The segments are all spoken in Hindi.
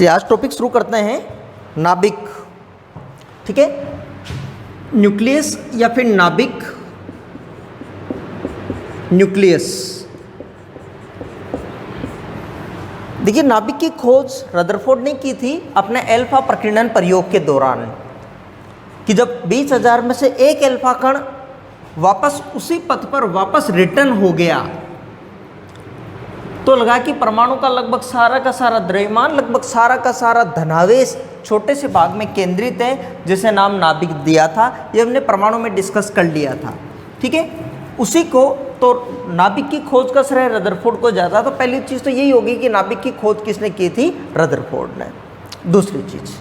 तो आज टॉपिक शुरू करते हैं नाभिक। ठीक है, न्यूक्लियस या फिर नाभिक, न्यूक्लियस। देखिए, नाभिक की खोज रदरफोर्ड ने की थी अपने अल्फा प्रकीर्णन प्रयोग के दौरान कि जब 20,000 में से एक अल्फा कण वापस उसी पथ पर वापस रिटर्न हो गया तो लगा कि परमाणु का लगभग सारा का सारा द्रव्यमान, लगभग सारा का सारा धनावेश छोटे से भाग में केंद्रित है, जिसे नाम नाभिक दिया था। ये हमने परमाणु में डिस्कस कर लिया था। ठीक है, उसी को तो नाभिक की खोज का श्रेय रदरफोर्ड को जाता। तो पहली चीज़ तो यही होगी कि नाभिक की खोज किसने की थी? रदरफोर्ड ने। दूसरी चीज,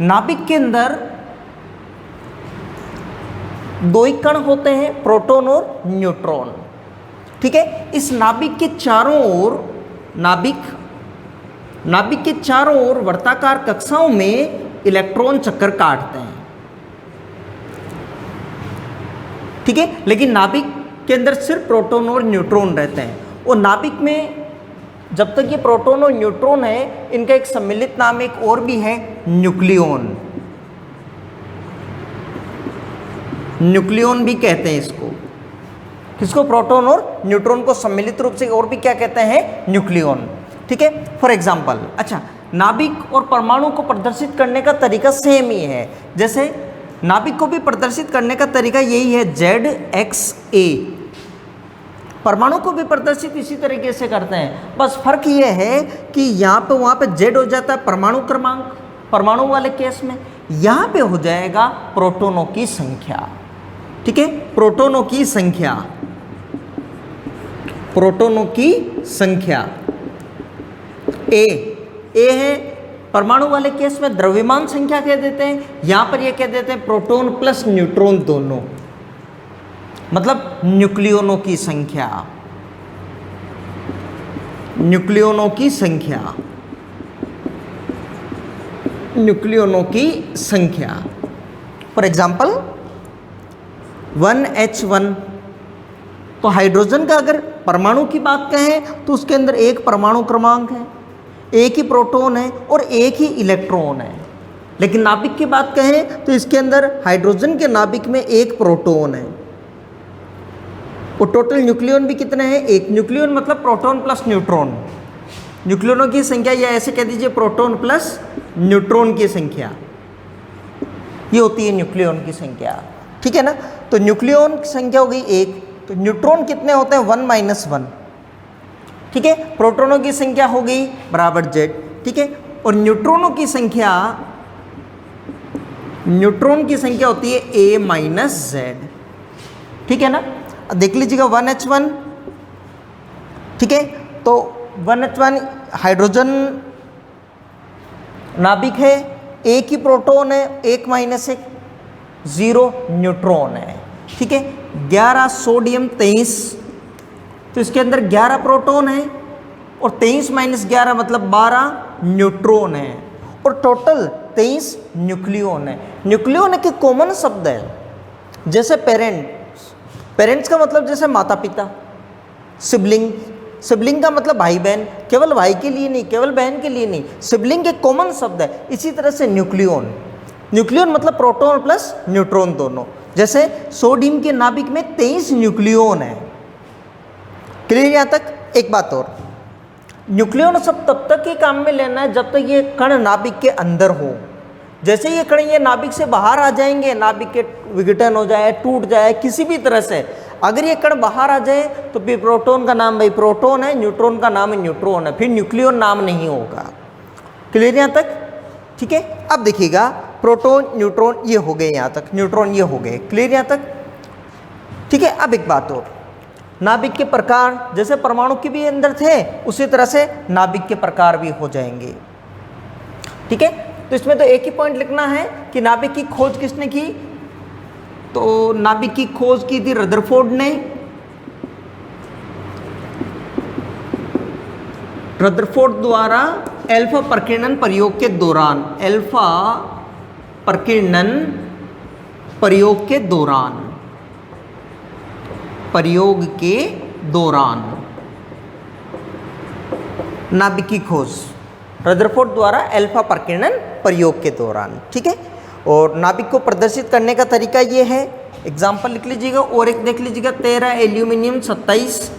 नाभिक के अंदर दो ही कण होते हैं, प्रोटॉन और न्यूट्रॉन। ठीक है, इस नाभिक के चारों ओर नाभिक के चारों ओर वर्ताकार कक्षाओं में इलेक्ट्रॉन चक्कर काटते हैं। ठीक है, लेकिन नाभिक के अंदर सिर्फ प्रोटॉन और न्यूट्रॉन रहते हैं। और नाभिक में जब तक ये प्रोटॉन और न्यूट्रॉन है, इनका एक सम्मिलित नाम एक और भी है, न्यूक्लियॉन। न्यूक्लियॉन भी कहते हैं इसको। किसको? प्रोटॉन और न्यूट्रॉन को सम्मिलित रूप से और भी क्या कहते हैं? न्यूक्लियॉन। ठीक है, फॉर एग्जाम्पल, अच्छा, नाभिक और परमाणु को प्रदर्शित करने का तरीका सेम ही है। जैसे नाभिक को भी प्रदर्शित करने का तरीका यही है, ZXA। परमाणु को भी प्रदर्शित इसी तरीके से करते हैं, बस फर्क ये है कि यहाँ पे वहाँ पे Z हो जाता है परमाणु क्रमांक, परमाणु वाले केस में यहाँ पे हो जाएगा प्रोटॉनों की संख्या। ठीक है, प्रोटॉनों की संख्या, प्रोटॉनों की संख्या ए है। परमाणु वाले केस में द्रव्यमान संख्या कह देते हैं, यहां पर ये कह देते हैं प्रोटॉन प्लस न्यूट्रॉन दोनों, मतलब न्यूक्लियॉनों की संख्या, न्यूक्लियॉनों की संख्या, न्यूक्लियॉनों की संख्या। For example 1H1। तो हाइड्रोजन का अगर परमाणु की बात कहें तो उसके अंदर एक परमाणु क्रमांक है, एक ही प्रोटॉन है और एक ही इलेक्ट्रॉन है। लेकिन नाभिक की बात कहें तो इसके अंदर हाइड्रोजन के नाभिक में एक प्रोटॉन है और टोटल न्यूक्लियॉन भी कितने हैं? एक। न्यूक्लियॉन मतलब प्रोटॉन प्लस न्यूट्रॉन। न्यूक्लियनों की संख्या, या ऐसे कह दीजिए प्रोटॉन प्लस न्यूट्रॉन की संख्या, ये होती है न्यूक्लियॉन की संख्या। ठीक है ना, तो न्यूक्लियॉन की संख्या हो गई एक, तो न्यूट्रॉन कितने होते हैं? 1 - 1। ठीक है, प्रोटॉनों की संख्या हो गई बराबर Z। ठीक है, और न्यूट्रॉनों की संख्या, न्यूट्रॉन की संख्या होती है A - Z। ठीक है ना, देख लीजिएगा 1H1। ठीक है, तो 1H1 हाइड्रोजन नाभिक है, एक ही प्रोटॉन है, 1 - 1, 0 न्यूट्रॉन है। ठीक है, 11 सोडियम 23, तो इसके अंदर 11 प्रोटॉन है और 23 - 11 मतलब 12 न्यूट्रॉन है और टोटल 23 न्यूक्लियॉन है। न्यूक्लियॉन एक कॉमन शब्द है, जैसे पेरेंट्स का मतलब जैसे माता पिता, सिबलिंग का मतलब भाई बहन, केवल भाई के लिए नहीं, केवल बहन के लिए नहीं, सिबलिंग एक कॉमन शब्द है। इसी तरह से न्यूक्लियॉन मतलब प्रोटॉन प्लस न्यूट्रॉन दोनों। जैसे सोडियम के नाभिक में 23 न्यूक्लियॉन है। क्लियर यहाँ तक? एक बात और, न्यूक्लियॉन सब तब तक ही काम में लेना है जब तक ये कण नाभिक के अंदर हो। जैसे ये कण ये नाभिक से बाहर आ जाएंगे, नाभिक के विघटन हो जाए, टूट जाए किसी भी तरह से, अगर ये कण बाहर आ जाए तो फिर प्रोटॉन का नाम भाई प्रोटॉन है, न्यूट्रॉन का नाम न्यूट्रॉन है, फिर न्यूक्लियॉन नाम नहीं होगा। क्लियर यहाँ तक? ठीक है, अब देखिएगा, प्रोटॉन न्यूट्रॉन ये हो गए, यहाँ तक न्यूट्रॉन ये हो गए। क्लियर यहाँ तक? ठीक है, अब एक बात और, नाभिक के प्रकार जैसे परमाणु के भी अंदर थे, उसी तरह से नाभिक के प्रकार भी हो जाएंगे। ठीक है, तो इसमें तो एक ही पॉइंट लिखना है कि नाभिक की खोज किसने की? तो नाभिक की खोज की थी रदरफोर्ड ने। रदरफोर्ड द्वारा अल्फा प्रकीर्णन प्रयोग के दौरान, अल्फा प्रकीर्णन प्रयोग के दौरान, प्रयोग के दौरान नाभिक की खोज। रदरफोर्ड द्वारा अल्फा प्रकीर्णन प्रयोग के दौरान। ठीक है, और नाभिक को प्रदर्शित करने का तरीका ये है, एग्जाम्पल लिख लीजिएगा और एक देख लीजिएगा, 13 एल्यूमिनियम 27,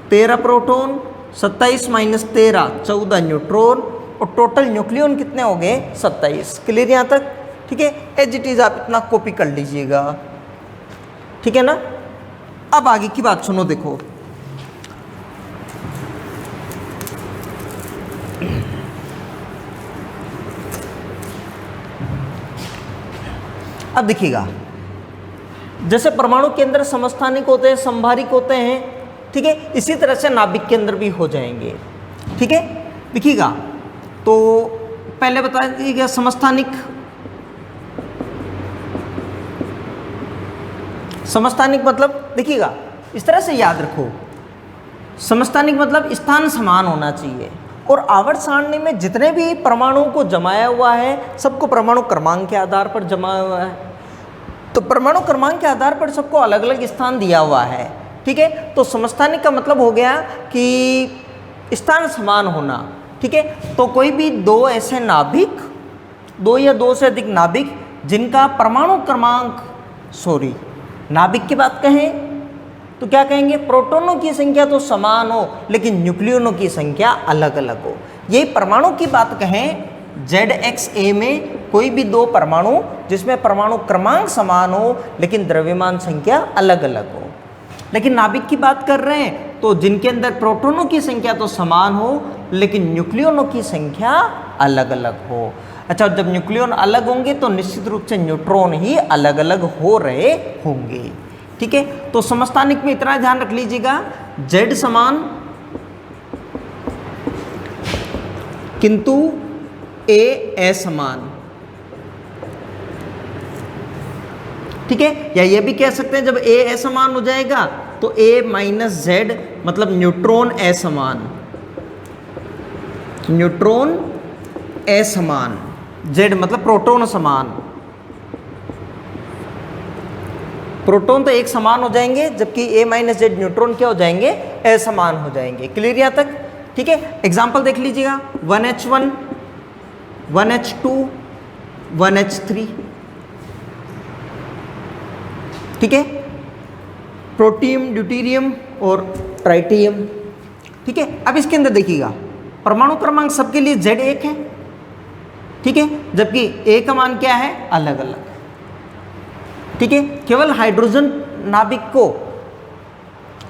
13 प्रोटॉन, 27 माइनस 13 14 न्यूट्रॉन, और टोटल न्यूक्लियन कितने हो गए 27। क्लियर यहाँ तक? ठीक है, एज इट इज आप इतना कॉपी कर लीजिएगा। ठीक है ना। अब आगे की बात सुनो, देखो अब देखिएगा, जैसे परमाणु के अंदर समस्थानिक होते हैं, संभारिक होते हैं, ठीक है, इसी तरह से नाभिक के अंदर भी हो जाएंगे। ठीक है, देखिएगा, तो पहले बता दीजिएगा समस्थानिक। समस्थानिक मतलब देखिएगा, इस तरह से याद रखो, समस्थानिक मतलब स्थान समान होना चाहिए, और आवर्त सारणी में जितने भी परमाणुओं को जमाया हुआ है सबको परमाणु क्रमांक के आधार पर जमाया हुआ है। तो परमाणु क्रमांक के आधार पर सबको अलग अलग स्थान दिया हुआ है। ठीक है, तो समस्थानिक का मतलब हो गया कि स्थान समान होना। ठीक है, तो कोई भी दो ऐसे नाभिक, दो या दो से अधिक नाभिक जिनका परमाणु क्रमांक, नाभिक की बात कहें तो क्या कहेंगे, प्रोटॉनों की संख्या तो समान हो लेकिन न्यूक्लियनों की संख्या अलग अलग हो। यही परमाणु की बात कहें, ZXA में कोई भी दो परमाणु जिसमें परमाणु क्रमांक समान हो लेकिन द्रव्यमान संख्या अलग अलग हो। लेकिन नाभिक की बात कर रहे हैं तो जिनके अंदर प्रोटॉनों की संख्या तो समान हो लेकिन न्यूक्लियनों की संख्या अलग अलग हो। अच्छा, जब न्यूक्लियन अलग होंगे तो निश्चित रूप से न्यूट्रॉन ही अलग अलग हो रहे होंगे। ठीक है, तो समस्थानिक में इतना ध्यान रख लीजिएगा, Z समान किंतु A असमान। ठीक है, या ये भी कह सकते हैं जब A असमान हो जाएगा तो A माइनस Z मतलब न्यूट्रॉन असमान, न्यूट्रॉन असमान, Z मतलब प्रोटॉन समान। प्रोटॉन तो एक समान हो जाएंगे जबकि A माइनस Z न्यूट्रॉन क्या हो जाएंगे, असमान हो जाएंगे। क्लियर यहाँ तक? ठीक है, एग्जाम्पल देख लीजिएगा, 1H1, 1H2, 1H3। ठीक है, प्रोटियम, ड्यूटेरियम और ट्राइटियम। ठीक है, अब इसके अंदर देखिएगा, परमाणु क्रमांक सबके लिए Z एक है। ठीक है, जबकि A का मान क्या है, अलग अलग। ठीक है, केवल हाइड्रोजन नाभिक को,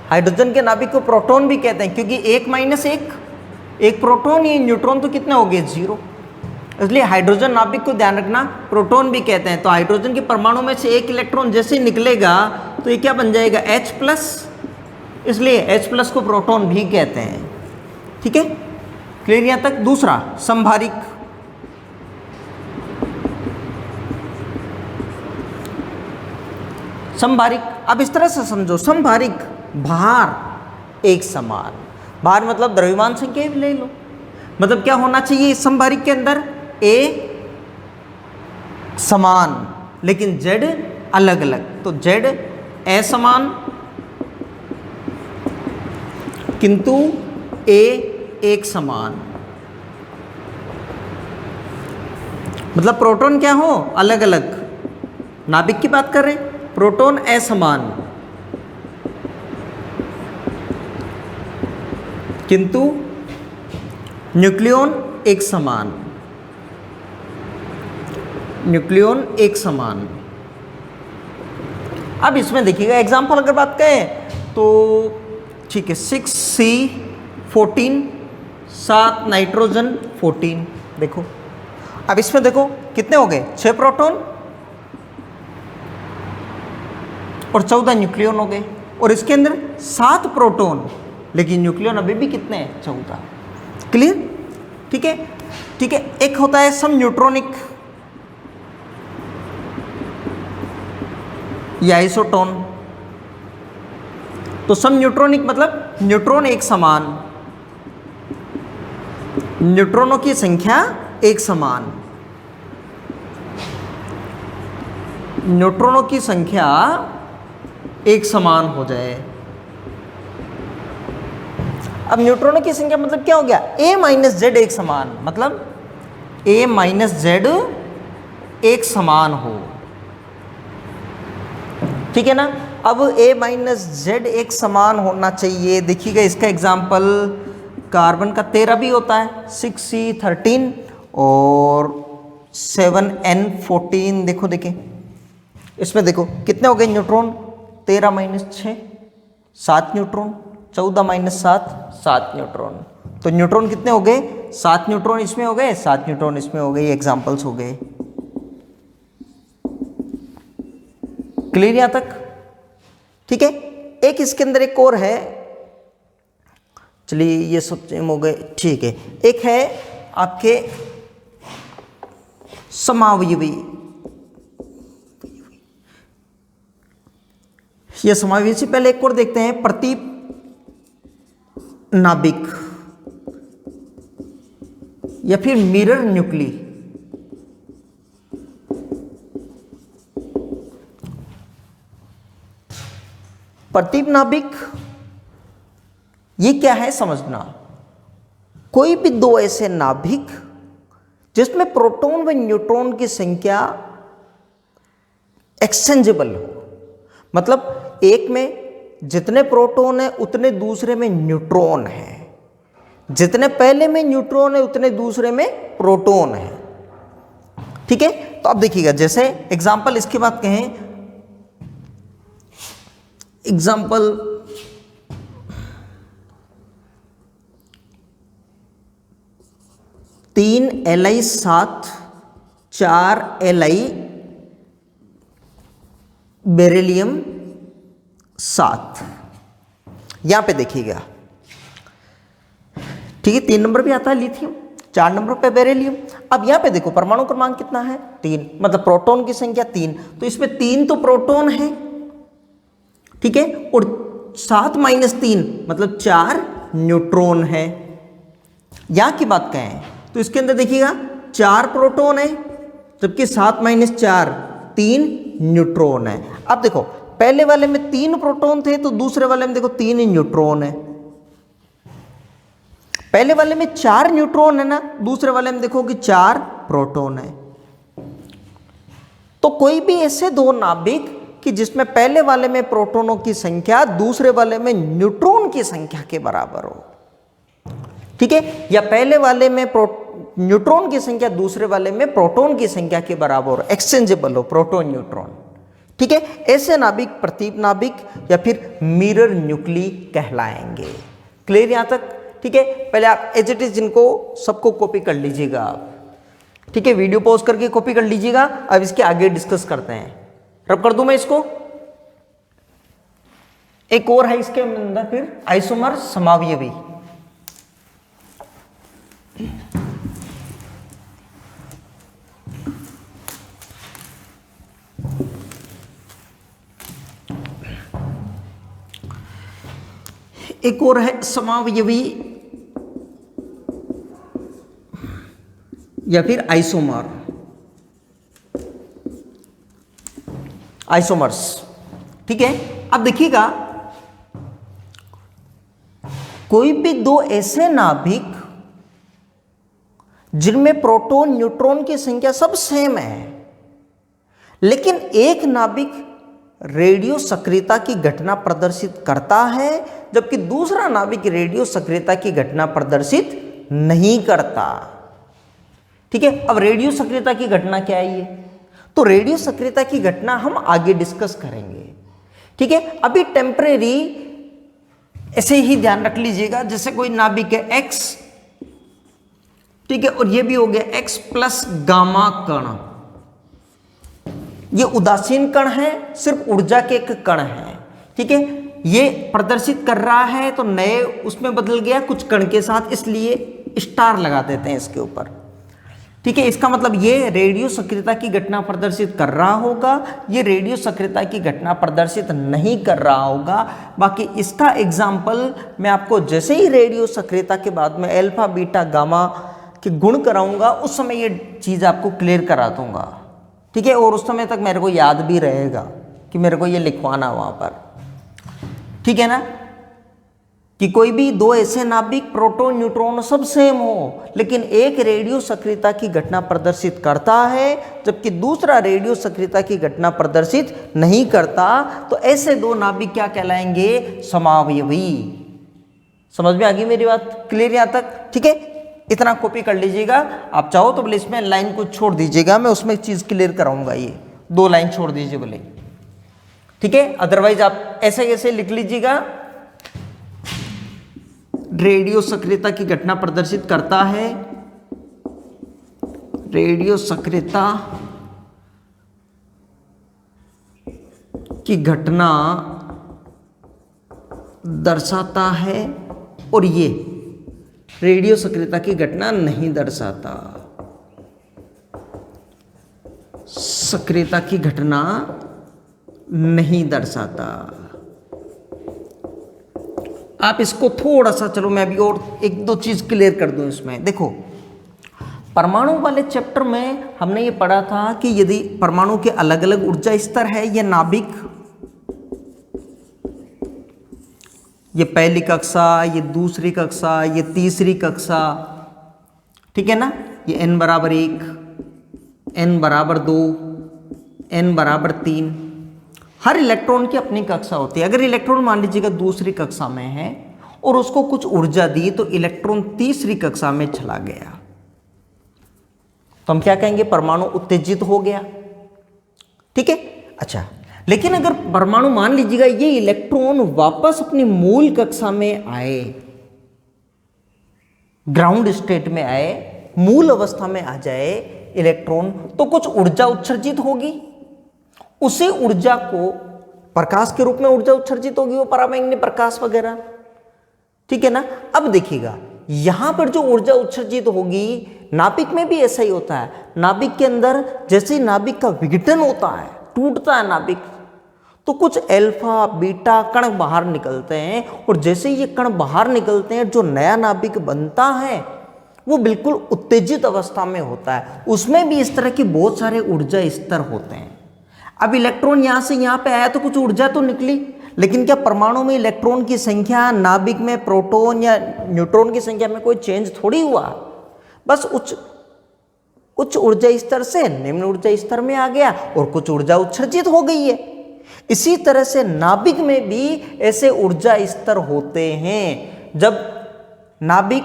हाइड्रोजन के नाभिक को प्रोटॉन भी कहते हैं क्योंकि 1 माइनस 1, एक प्रोटॉन, ये न्यूट्रॉन तो कितने हो गए 0, इसलिए हाइड्रोजन नाभिक को ध्यान रखना प्रोटॉन भी कहते हैं। तो हाइड्रोजन के परमाणु में से एक इलेक्ट्रॉन जैसे निकलेगा तो ये क्या बन जाएगा, H+, इसलिए H+ को प्रोटॉन भी कहते हैं। ठीक है, क्लियर यहाँ तक? दूसरा संभारिक, संभारिक अब इस तरह से समझो, संभारिक भार एक समान, भार मतलब द्रव्यमान संख्या भी ले लो, मतलब क्या होना चाहिए संभारिक के अंदर, A समान लेकिन Z अलग अलग, तो Z असमान किंतु A एक समान, मतलब प्रोटॉन क्या हो, अलग अलग। नाभिक की बात कर रहे हैं, प्रोटॉन असमान किंतु न्यूक्लियन एक समान, न्यूक्लियन एक समान। अब इसमें देखिएगा एग्जाम्पल अगर बात करें तो ठीक है, 6C14, 7 नाइट्रोजन 14। देखो अब इसमें देखो कितने हो गए, 6 प्रोटॉन और 14 न्यूक्लियन हो गए, और इसके अंदर 7 प्रोटॉन लेकिन न्यूक्लियन अभी भी कितने हैं, 14। क्लियर? ठीक है, ठीक है। एक होता है सम न्यूट्रॉनिक या आइसोटोन। तो सम न्यूट्रॉनिक मतलब न्यूट्रॉन एक समान, न्यूट्रॉनों की संख्या एक समान, न्यूट्रॉनों की संख्या एक समान हो जाए। अब न्यूट्रॉनों की संख्या मतलब क्या हो गया, a माइनस जेड एक समान, मतलब a माइनस जेड एक समान हो, ठीक है ना। अब a माइनस जेड एक समान होना चाहिए। देखिएगा इसका एग्जाम्पल कार्बन का 13 भी होता है, 6C13 और 7N14। देखो देखें इसमें, देखो कितने हो गए neutron, 13 minus 6 7 neutron, 14 minus 7 7 neutron. तो न्यूट्रॉन कितने हो गए, 7 न्यूट्रॉन इसमें हो गए, 7 न्यूट्रॉन इसमें हो गए। एग्जाम्पल्स हो गए। क्लियर यहां तक, ठीक है। एक इसके अंदर एक और है, चलिए ये सब सेम हो गए, ठीक है। एक है आपके समावयवी, ये समावयवी से पहले एक और देखते हैं, प्रतीप नाभिक या फिर मिरर न्यूक्ली। प्रतीप नाभिक ये क्या है समझना, कोई भी दो ऐसे नाभिक जिसमें प्रोटॉन व न्यूट्रॉन की संख्या एक्सचेंजेबल हो, मतलब एक में जितने प्रोटॉन है उतने दूसरे में न्यूट्रॉन है, जितने पहले में न्यूट्रॉन है उतने दूसरे में प्रोटॉन है, ठीक है। तो अब देखिएगा, जैसे एग्जांपल इसके बाद कहें, एग्जांपल तीन Li7 4 Li बेरिलियम 7, यहां पे देखिएगा, ठीक है। 3 नंबर पे आता है लिथियम, 4 नंबर पे बेरिलियम। अब यहां पे देखो परमाणु क्रमांक कितना है, 3, मतलब प्रोटॉन की संख्या 3, तो इसमें 3 तो प्रोटॉन है, ठीक है, और 7 माइनस 3 मतलब 4 न्यूट्रॉन है। यहां की बात कहें तो इसके अंदर देखिएगा 4 प्रोटॉन है, जबकि 7 माइनस 4 3 न्यूट्रॉन है। अब देखो पहले वाले में 3 प्रोटॉन थे, तो दूसरे वाले में देखो 3 न्यूट्रॉन है। पहले वाले में 4 न्यूट्रॉन है ना, दूसरे वाले में देखो कि 4 प्रोटॉन है। तो कोई भी ऐसे दो नाभिक कि जिसमें पहले वाले में प्रोटॉनों की संख्या दूसरे वाले में न्यूट्रॉन की संख्या के बराबर हो, ठीक है, या पहले वाले में न्यूट्रॉन की संख्या दूसरे वाले में प्रोटॉन की संख्या के बराबर हो, एक्सचेंजेबल हो, प्रोटॉन न्यूट्रॉन, ठीक है, ऐसे नाभिक प्रतीप नाभिक या फिर मिरर न्यूक्ली कहलाएंगे। क्लियर यहां तक, ठीक है। पहले आप एज इट इज इनको सबको कॉपी कर लीजिएगा आप, ठीक है, वीडियो पॉज करके कॉपी कर लीजिएगा। अब इसके आगे डिस्कस करते हैं। रब कर दूं मैं इसको, एक और है इसके अंदर फिर आइसोमर समावयवी। एक और है समावयवी या फिर आइसोमर, आइसोमर्स, ठीक है। अब देखिएगा, कोई भी दो ऐसे नाभिक जिनमें प्रोटॉन न्यूट्रॉन की संख्या सब सेम है, लेकिन एक नाभिक रेडियो सक्रियता की घटना प्रदर्शित करता है जबकि दूसरा नाभिक रेडियो सक्रियता की घटना प्रदर्शित नहीं करता, ठीक है। अब रेडियो सक्रियता की घटना क्या है ये, तो रेडियो सक्रियता की घटना हम आगे डिस्कस करेंगे, ठीक है। अभी टेम्परेरी ऐसे ही ध्यान रख लीजिएगा, जैसे कोई नाभिक है X, ठीक है, और ये भी हो गया X प्लस गामा कण, ये उदासीन कण है, सिर्फ ऊर्जा के एक कण है, ठीक है। ये प्रदर्शित कर रहा है तो नए उसमें बदल गया कुछ कण के साथ, इसलिए स्टार लगा देते हैं इसके ऊपर, ठीक है। इसका मतलब ये रेडियो सक्रियता की घटना प्रदर्शित कर रहा होगा, ये रेडियो सक्रियता की घटना प्रदर्शित नहीं कर रहा होगा। बाकी इसका एग्जाम्पल मैं आपको जैसे ही रेडियो सक्रियता के बाद में अल्फा बीटा गामा के गुण कराऊंगा उस समय ये चीज़ आपको क्लियर करा दूंगा, ठीक है। और उस समय तक मेरे को याद भी रहेगा कि मेरे को ये लिखवाना वहाँ पर, ठीक है ना। कि कोई भी दो ऐसे नाभिक प्रोटॉन न्यूट्रॉन सब सेम हो, लेकिन एक रेडियो सक्रियता की घटना प्रदर्शित करता है जबकि दूसरा रेडियो सक्रियता की घटना प्रदर्शित नहीं करता, तो ऐसे दो नाभिक क्या कहलाएंगे? समावयवी। समझ में आ गई मेरी बात? क्लियर यहां तक? ठीक है, इतना कॉपी कर लीजिएगा। आप चाहो तो बोले इसमें लाइन को छोड़ दीजिएगा, मैं उसमें एक चीज क्लियर कराऊंगा, ये 2 लाइन छोड़ दीजिए बोले, ठीक है। अदरवाइज आप ऐसे कैसे लिख लीजिएगा, रेडियो सक्रियता की घटना प्रदर्शित करता है, रेडियो सक्रियता की घटना दर्शाता है, और ये रेडियो सक्रियता की घटना नहीं दर्शाता। सक्रियता की घटना नहीं दर्शाता। आप इसको थोड़ा सा, चलो मैं अभी और 1-2 चीज क्लियर कर दूं इसमें। देखो, परमाणु वाले चैप्टर में हमने ये पढ़ा था कि यदि परमाणु के अलग अलग ऊर्जा स्तर है, ये नाभिक, ये पहली कक्षा, ये दूसरी कक्षा, ये तीसरी कक्षा, ठीक है ना, ये n बराबर 1, n बराबर 2, n बराबर 3, हर इलेक्ट्रॉन की अपनी कक्षा होती है। अगर इलेक्ट्रॉन मान लीजिएगा दूसरी कक्षा में है और उसको कुछ ऊर्जा दी, तो इलेक्ट्रॉन तीसरी कक्षा में चला गया, तो हम क्या कहेंगे? परमाणु उत्तेजित हो गया, ठीक है। अच्छा, लेकिन अगर परमाणु मान लीजिएगा ये इलेक्ट्रॉन वापस अपनी मूल कक्षा में आए, ग्राउंड स्टेट में आए, मूल अवस्था में आ जाए इलेक्ट्रॉन, तो कुछ ऊर्जा उत्सर्जित होगी। उसी ऊर्जा को प्रकाश के रूप में ऊर्जा उत्सर्जित होगी, वो पराबैंगनी प्रकाश वगैरह, ठीक है ना। अब देखिएगा, यहां पर जो ऊर्जा उत्सर्जित होगी, नाभिक में भी ऐसा ही होता है। नाभिक के अंदर जैसे नाभिक का विघटन होता है, टूटता है नाभिक, तो कुछ अल्फा बीटा कण बाहर निकलते हैं, और जैसे ये कण बाहर निकलते हैं, जो नया नाभिक बनता है वो बिल्कुल उत्तेजित अवस्था में होता है। उसमें भी इस तरह के बहुत सारे ऊर्जा स्तर होते हैं। अब इलेक्ट्रॉन यहां से यहां पे आया तो कुछ ऊर्जा तो निकली, लेकिन क्या परमाणु में इलेक्ट्रॉन की संख्या, नाभिक में प्रोटॉन या न्यूट्रॉन की संख्या में कोई चेंज थोड़ी हुआ? बस उच्च ऊर्जा स्तर से निम्न ऊर्जा स्तर में आ गया और कुछ ऊर्जा उत्सर्जित हो गई है। इसी तरह से नाभिक में भी ऐसे ऊर्जा स्तर होते हैं। जब नाभिक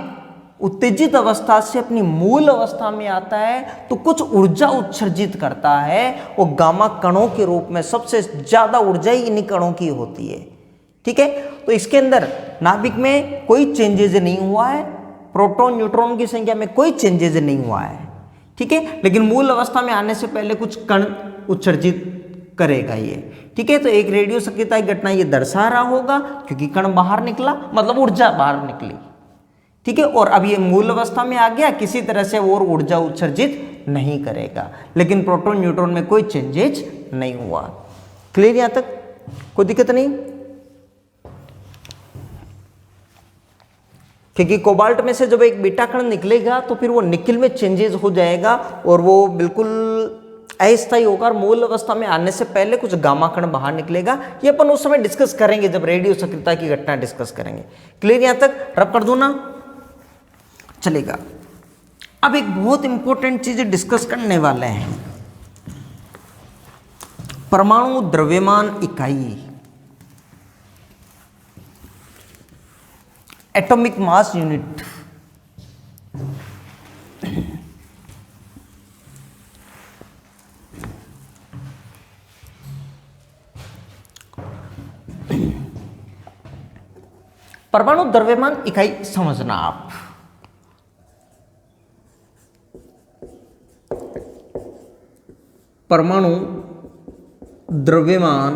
उत्तेजित अवस्था से अपनी मूल अवस्था में आता है तो कुछ ऊर्जा उत्सर्जित करता है, वो गामा कणों के रूप में। सबसे ज्यादा ऊर्जा ही इन्हीं कणों की होती है, ठीक है। तो इसके अंदर नाभिक में कोई चेंजेज नहीं हुआ है, प्रोटॉन न्यूट्रॉन की संख्या में कोई चेंजेज नहीं हुआ है, ठीक है। लेकिन मूल अवस्था में आने से पहले कुछ कण उत्सर्जित करेगा ये, ठीक है। तो एक रेडियो सक्रियता की घटना ये दर्शा रहा होगा, क्योंकि कण बाहर निकला, मतलब ऊर्जा बाहर निकली, ठीक है। और अब ये मूल अवस्था में आ गया, किसी तरह से और ऊर्जा उत्सर्जित नहीं करेगा, लेकिन प्रोटॉन न्यूट्रॉन में कोई चेंजेज नहीं हुआ। क्लियर यहां तक? कोई दिक्कत नहीं? क्योंकि कोबाल्ट में से जब एक बीटा कण निकलेगा तो फिर वो निकिल में चेंजेस हो जाएगा और वो बिल्कुल अस्थायी होगा। मूल अवस्था में आने से पहले कुछ गामा कण बाहर निकलेगा। ये अपन उस समय डिस्कस करेंगे जब रेडियो सक्रियता की घटना डिस्कस करेंगे। क्लियर यहां तक? रब कर दूं ना? चलेगा। अब एक बहुत इंपॉर्टेंट चीज डिस्कस करने वाले हैं, परमाणु द्रव्यमान इकाई, एटॉमिक मास यूनिट। परमाणु द्रव्यमान इकाई समझना आप। परमाणु द्रव्यमान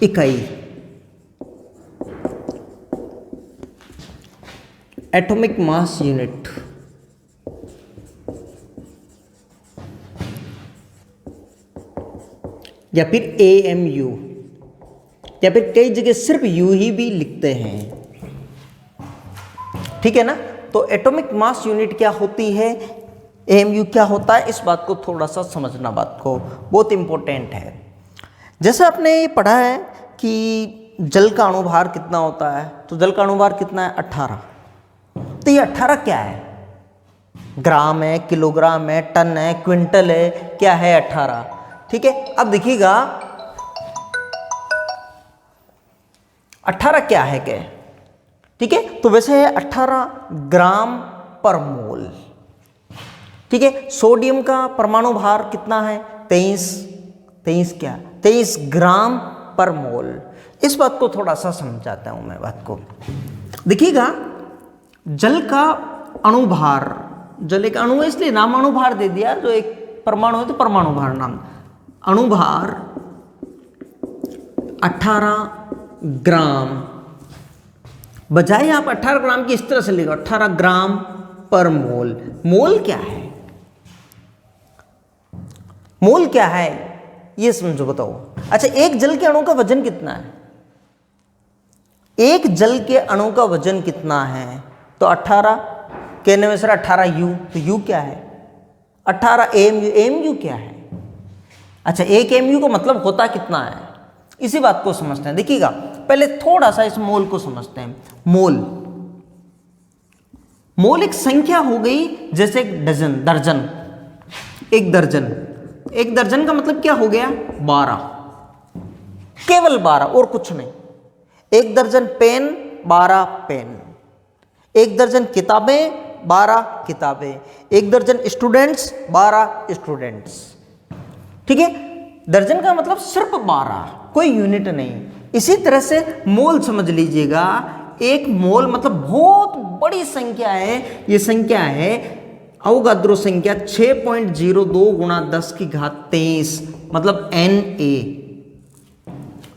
इकाई, एटॉमिक मास यूनिट, या फिर AMU, या फिर कई जगह सिर्फ U ही भी लिखते हैं, ठीक है ना। तो एटॉमिक मास यूनिट क्या होती है, AMU क्या होता है, इस बात को थोड़ा सा समझना, बात को बहुत इंपॉर्टेंट है। जैसा आपने ये पढ़ा है कि जल का अणुभार कितना होता है, तो जल का अणुभार कितना है 18। तो ये 18 क्या है, ग्राम है, किलोग्राम है, टन है, क्विंटल है, क्या है 18। ठीक है, अब देखिएगा 18 क्या है क्या, ठीक है, तो वैसे है 18 ग्राम पर मोल। ठीक है, सोडियम का परमाणु भार कितना है 23 क्या 23 ग्राम पर मोल। इस बात को थोड़ा सा समझाता हूं मैं बात को। देखिएगा जल का अणुभार, जल एक अणु है इसलिए नाम अणुभार दे दिया, जो एक परमाणु है तो परमाणु भार नाम। अणुभार 18 ग्राम, बजाय आप 18 ग्राम की इस तरह से लिखो 18 ग्राम पर मोल। मोल क्या है, मोल क्या है ये समझो, बताओ। अच्छा, एक जल के अणु का वजन कितना है, एक जल के अणु का वजन कितना है, तो 18 कहने में सर 18 यू, तो यू क्या है 18 एमयू, एमयू क्या है। अच्छा, एक एमयू का मतलब होता कितना है, इसी बात को समझते हैं। देखिएगा पहले थोड़ा सा इस मोल को समझते हैं। मोल, मोल एक संख्या हो गई, जैसे एक डजन, दर्जन, एक दर्जन, एक दर्जन का मतलब क्या हो गया 12, केवल 12 और कुछ नहीं। एक दर्जन पेन 12 पेन, एक दर्जन किताबें 12 किताबें, एक दर्जन स्टूडेंट्स 12 स्टूडेंट्स। ठीक है, दर्जन का मतलब सिर्फ 12, कोई यूनिट नहीं। इसी तरह से मोल समझ लीजिएगा, एक मोल मतलब बहुत बड़ी संख्या है। ये संख्या है अवोगाद्रो संख्या 6.02 गुणा 10 की घात 23, मतलब Na,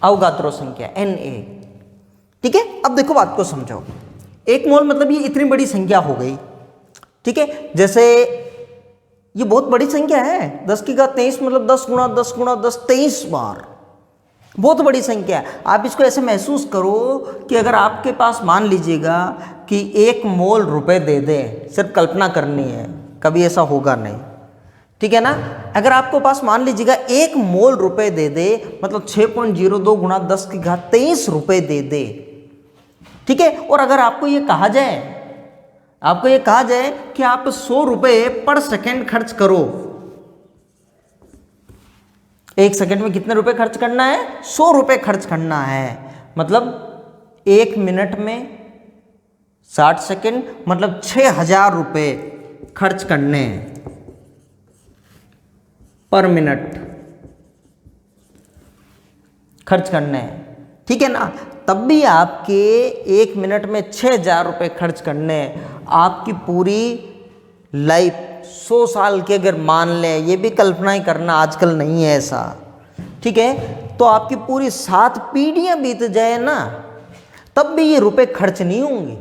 अवोगाद्रो संख्या Na। ठीक है, अब देखो बात को समझो। एक मोल मतलब ये इतनी बड़ी संख्या हो गई। ठीक है, जैसे ये बहुत बड़ी संख्या है, 10 की घात 23 मतलब 10 गुणा 10 गुणा 10 23 बार, बहुत बड़ी संख्या है। आप इसको ऐसे महसूस करो कि अगर आपके पास मान लीजिएगा कि 1 मोल रुपए दे दे, सिर्फ कल्पना करनी है, कभी ऐसा होगा नहीं। ठीक है ना, अगर आपको पास मान लीजिएगा 1 मोल रुपए दे दे, मतलब 6.02 गुणा 10 की घात 23 रुपए दे दे। ठीक है, और अगर आपको ये कहा जाए, आपको ये कहा जाए कि आप 100 रुपए पर सेकंड खर्च करो, एक सेकंड में कितने रुपए खर्च करना है 100 रुपए खर्च करना है, मतलब 1 मिनट में 60 सेकंड, मतलब 6000 रुपए खर्च करने हैं पर मिनट, खर्च करने हैं। ठीक है ना, तब भी आपके 1 मिनट में 6000 रुपए खर्च करने, आपकी पूरी लाइफ 100 साल के अगर मान लें, ये भी कल्पना ही करना, आजकल नहीं है ऐसा। ठीक है, तो आपकी पूरी 7 पीढ़ियां बीत जाए ना, तब भी ये रुपए खर्च नहीं होंगे।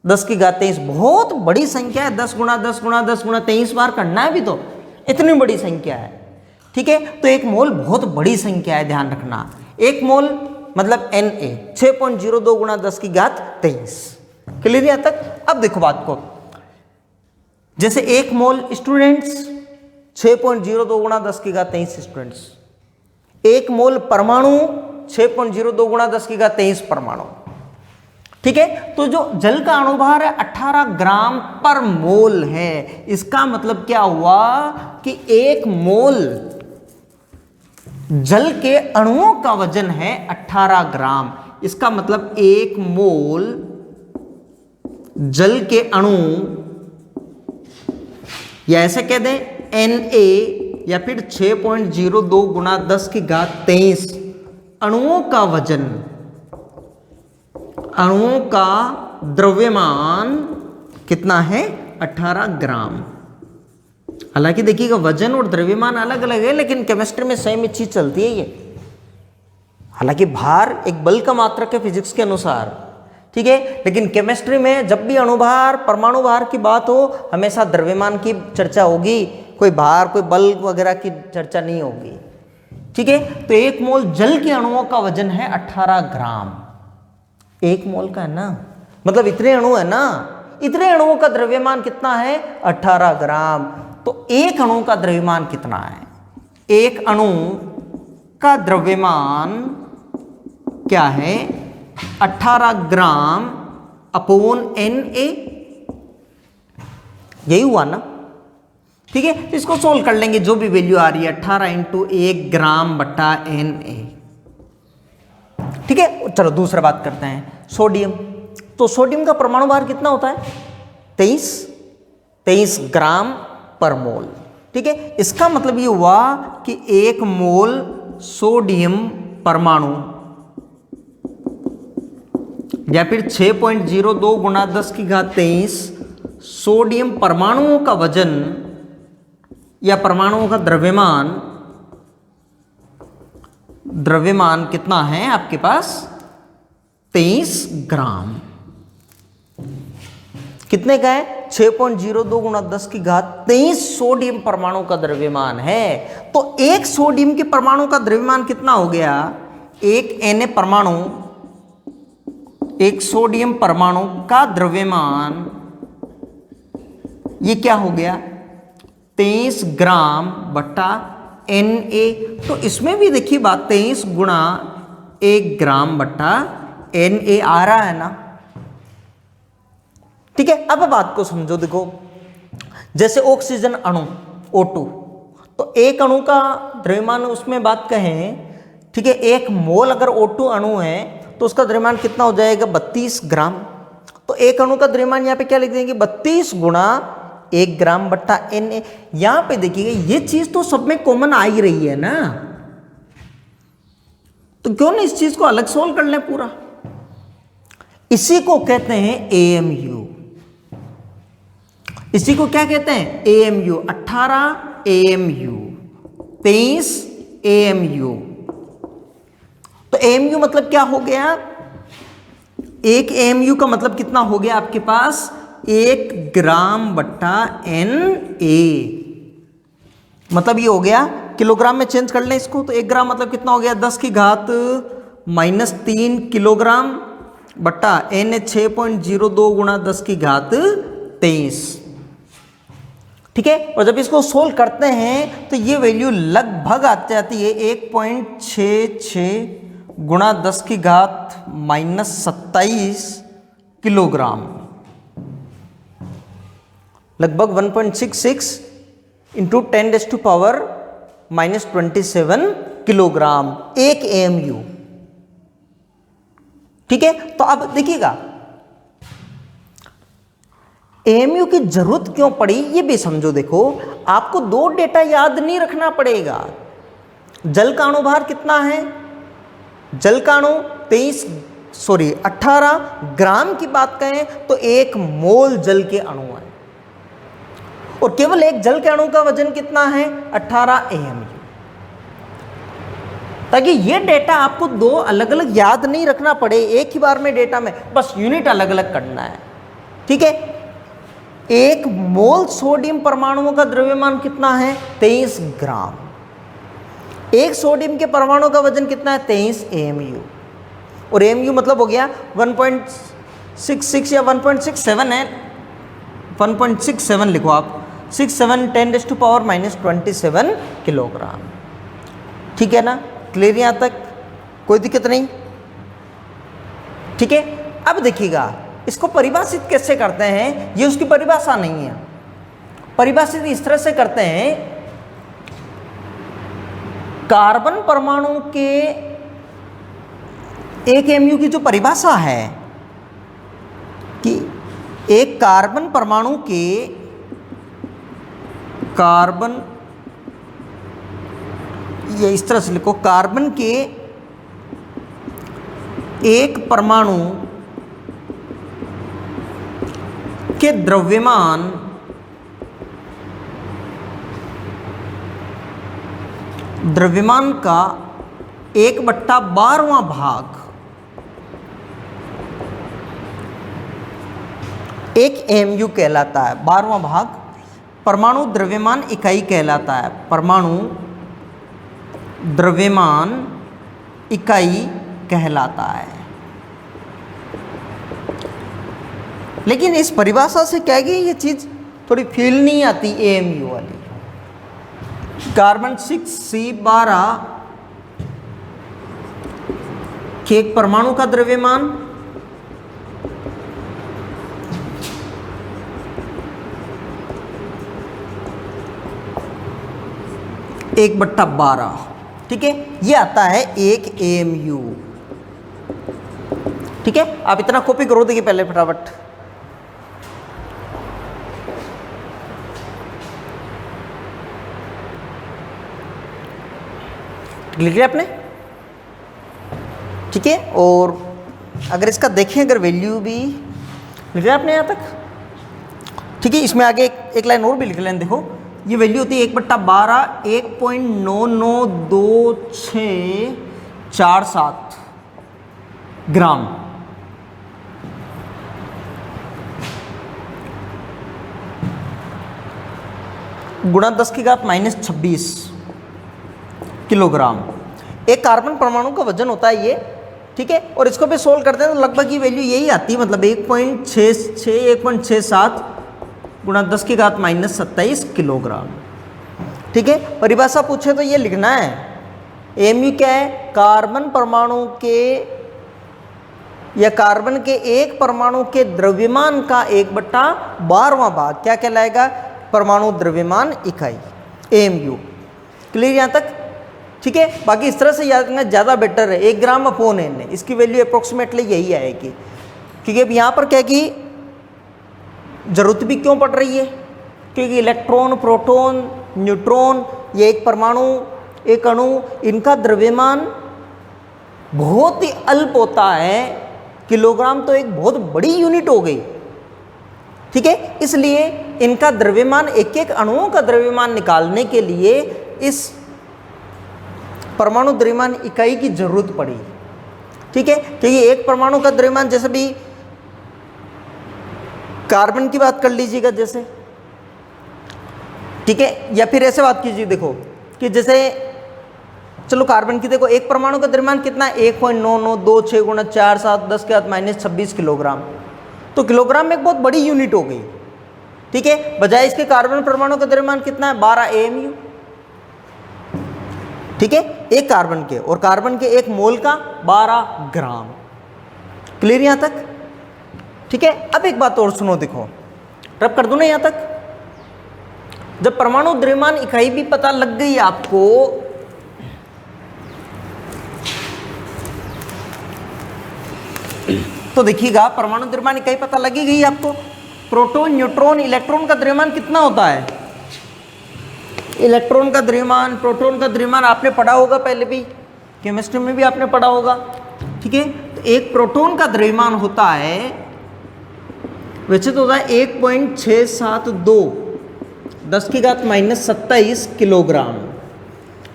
10 की घात 23 बहुत बड़ी संख्या है, 10 गुणा 10 गुणा 10 गुणा 23 बार करना है भी, तो इतनी बड़ी संख्या है। ठीक है, तो एक मोल बहुत बड़ी संख्या है, ध्यान रखना। एक मोल मतलब Na 6.02 गुणा 10 की घात 23। क्लियर यहां तक। अब देखो बात को, जैसे 1 मोल स्टूडेंट्स 6.02 गुणा 10 की घात 23 स्टूडेंट्स, 1 मोल परमाणु 6.02 गुणा 10 की घात 23 परमाणु। ठीक है, तो जो जल का अणुभार है 18 ग्राम पर मोल है। इसका मतलब क्या हुआ कि 1 मोल जल के अणुओं का वजन है 18 ग्राम। इसका मतलब 1 मोल जल के अणु, या ऐसे कह दें Na, या फिर 6.02 गुणा 10 की घात 23 अणुओं का वजन, अणुओं का द्रव्यमान कितना है 18 ग्राम। हालांकि देखिएगा वजन और द्रव्यमान अलग अलग है, लेकिन केमिस्ट्री में सेम चीज चलती है ये। हालांकि भार एक बल का मात्रक है फिजिक्स के अनुसार, ठीक है, लेकिन केमिस्ट्री में जब भी अणुभार परमाणु भार की बात हो, हमेशा द्रव्यमान की चर्चा होगी, कोई भार कोई बल वगैरह की चर्चा नहीं होगी। ठीक है, तो 1 मोल जल के अणुओं का वजन है 18 ग्राम। 1 मोल का है ना, मतलब इतने अणु है ना, इतने अणुओं का द्रव्यमान कितना है 18 ग्राम। तो 1 अणु का द्रव्यमान कितना है, 1 अणु का द्रव्यमान क्या है 18 ग्राम अपॉन Na, यही हुआ ना। ठीक है, तो इसको सोल्व कर लेंगे, जो भी वैल्यू आ रही है 18 इंटू 1 ग्राम बटा Na। ठीक है, चलो दूसरा बात करते हैं सोडियम। तो सोडियम का परमाणु भार कितना होता है 23 ग्राम पर मोल। ठीक है, इसका मतलब ये हुआ कि 1 मोल सोडियम परमाणु या फिर 6.02 गुणा 10 की घात 23 सोडियम परमाणुओं का वजन या परमाणुओं का द्रव्यमान कितना है आपके पास 23 ग्राम। कितने का है 6.02 गुणा 10 की घात 23 सोडियम परमाणु का द्रव्यमान है। तो एक सोडियम के परमाणु का द्रव्यमान कितना हो गया, एक Na परमाणु, एक सोडियम परमाणु का द्रव्यमान ये क्या हो गया 23 ग्राम बटा Na। तो इसमें भी देखिए बात 23 गुणा 1 ग्राम बटा Na आ रहा है ना। ठीक है, अब बात को समझो, देखो जैसे ऑक्सीजन अणु O2, तो एक अणु का द्रव्यमान उसमें बात कहें, ठीक है, 1 मोल अगर O2 अणु है तो उसका द्रव्यमान कितना हो जाएगा 32 ग्राम। तो एक अणु का द्रव्यमान यहाँ पे क्या लिख देंगे 32 गुणा 1 ग्राम बट्टा Na। यहां पे देखिएगा ये चीज तो सब में कॉमन आ ही रही है ना, तो क्यों नहीं इस चीज को अलग सोल्व कर लें पूरा। इसी को कहते हैं AMU। इसी को क्या कहते हैं AMU। 18 AMU, 23 AMU। तो AMU मतलब क्या हो गया, एक AMU का मतलब कितना हो गया आपके पास 1 ग्राम बट्टा Na। मतलब ये हो गया, किलोग्राम में चेंज कर लें इसको, तो 1 ग्राम मतलब कितना हो गया 10 की घात -3 किलोग्राम बट्टा Na 6.02 गुणा 10 की घात 23। ठीक है, और जब इसको सोल्व करते हैं तो ये वैल्यू लगभग आ जाती है 1.66 गुणा 10 की घात -27 किलोग्राम, लगभग 1.66 इंटू 10⁻⁻27 किलोग्राम एक AMU। ठीक है, तो अब देखिएगा AMU की जरूरत क्यों पड़ी ये भी समझो। देखो आपको 2 डेटा याद नहीं रखना पड़ेगा। जल का अणुभार कितना है, जल का अणु 18 ग्राम की बात कहें तो 1 मोल जल के अणु है, और केवल एक जल के अणु का वजन कितना है 18 AMU। ताकि ये डेटा आपको 2 अलग अलग याद नहीं रखना पड़े, एक ही बार में डेटा में बस यूनिट अलग अलग करना है। ठीक है, 1 मोल सोडियम परमाणुओं का द्रव्यमान कितना है 23 ग्राम। एक सोडियम के परमाणु का वजन कितना है 23 AMU, और AMU मतलब हो गया 1.66 या 1.67 है, 1.67 लिखो आप, 67 10⁻⁻27 किलोग्राम। ठीक है ना, क्लियर यहाँ तक, कोई दिक्कत नहीं। ठीक है, अब देखिएगा इसको परिभाषित कैसे करते हैं, ये उसकी परिभाषा नहीं है। परिभाषित इस तरह से करते हैं, कार्बन परमाणु के एक AMU की जो परिभाषा है कि एक कार्बन परमाणु के ये इस तरह से लिखो, कार्बन के एक परमाणु के द्रव्यमान का 1/12वां भाग एक AMU कहलाता है। 12वां भाग परमाणु द्रव्यमान इकाई कहलाता है, परमाणु द्रव्यमान इकाई कहलाता है। लेकिन इस परिभाषा से क्या है कि ये चीज थोड़ी फील नहीं आती AMU वाली। कार्बन 6C12 कि एक परमाणु का द्रव्यमान एक बट्टा 12, ठीक है, ये आता है 1 AMU। ठीक है, आप इतना कॉपी करो देखिए पहले फटाफट। लिख लिया आपने, ठीक है। और अगर इसका देखें, अगर वैल्यू भी लिख लिया आपने यहाँ तक, ठीक है। इसमें आगे एक लाइन और भी लिख लें, देखो ये वैल्यू होती है 1/12 1.992647 ग्राम। गुणा 10⁻26 किलोग्राम एक कार्बन परमाणु का वजन होता है ये, ठीक है। और इसको भी सोल्व करते हैं तो लगभग ये वैल्यू यही आती है, मतलब 1.67 गुणा 10⁻27 किलोग्राम, ठीक है। परिभाषा पूछे तो ये लिखना है। एमयू क्या है? कार्बन परमाणु के या कार्बन के एक परमाणु के द्रव्यमान का 1/12वां भाग क्या कहलाएगा? परमाणु द्रव्यमान इकाई, एमयू। क्लियर यहाँ तक? ठीक है। बाकी इस तरह से याद करना ज़्यादा बेटर है। 1 ग्राम अपॉन एन है, इसकी वैल्यू अप्रोक्सीमेटली यही आएगी। क्योंकि अब यहाँ पर क्या की जरूरत भी क्यों पड़ रही है? क्योंकि इलेक्ट्रॉन, प्रोटॉन, न्यूट्रॉन, ये एक परमाणु, एक अणु, इनका द्रव्यमान बहुत ही अल्प होता है। किलोग्राम तो एक बहुत बड़ी यूनिट हो गई, ठीक है। इसलिए इनका द्रव्यमान, एक एक अणुओं का द्रव्यमान निकालने के लिए इस परमाणु द्रव्यमान इकाई की जरूरत पड़ी, ठीक है। क्योंकि एक परमाणु का द्रव्यमान, जैसे भी कार्बन की बात कर लीजिएगा जैसे, ठीक है, या फिर ऐसे बात कीजिए, देखो कि जैसे चलो कार्बन की देखो, एक परमाणु का द्रव्यमान कितना है? 1.9926 गुणा 4 7 10⁻26 किलोग्राम। तो किलोग्राम में एक बहुत बड़ी यूनिट हो गई, ठीक है। बजाय इसके कार्बन परमाणु का द्रव्यमान कितना है? 12 AMU, ठीक है, एक कार्बन के, और कार्बन के एक मोल का 12 ग्राम। क्लियर यहां तक? ठीक है। अब एक बात और सुनो, देखो रब कर दूं ना यहां तक। जब परमाणु द्रव्यमान इकाई भी पता लग गई आपको, तो देखिएगा परमाणु द्रव्यमान इकाई पता लगी गई आपको। प्रोटॉन, न्यूट्रॉन, इलेक्ट्रॉन का द्रव्यमान कितना होता है? इलेक्ट्रॉन का द्रव्यमान, प्रोटॉन का द्रव्यमान आपने पढ़ा होगा, पहले भी केमिस्ट्री में भी आपने पढ़ा होगा, ठीक है। तो एक प्रोटॉन का द्रव्यमान होता है, वैसे तो होता है 1.672 10⁻27 किलोग्राम।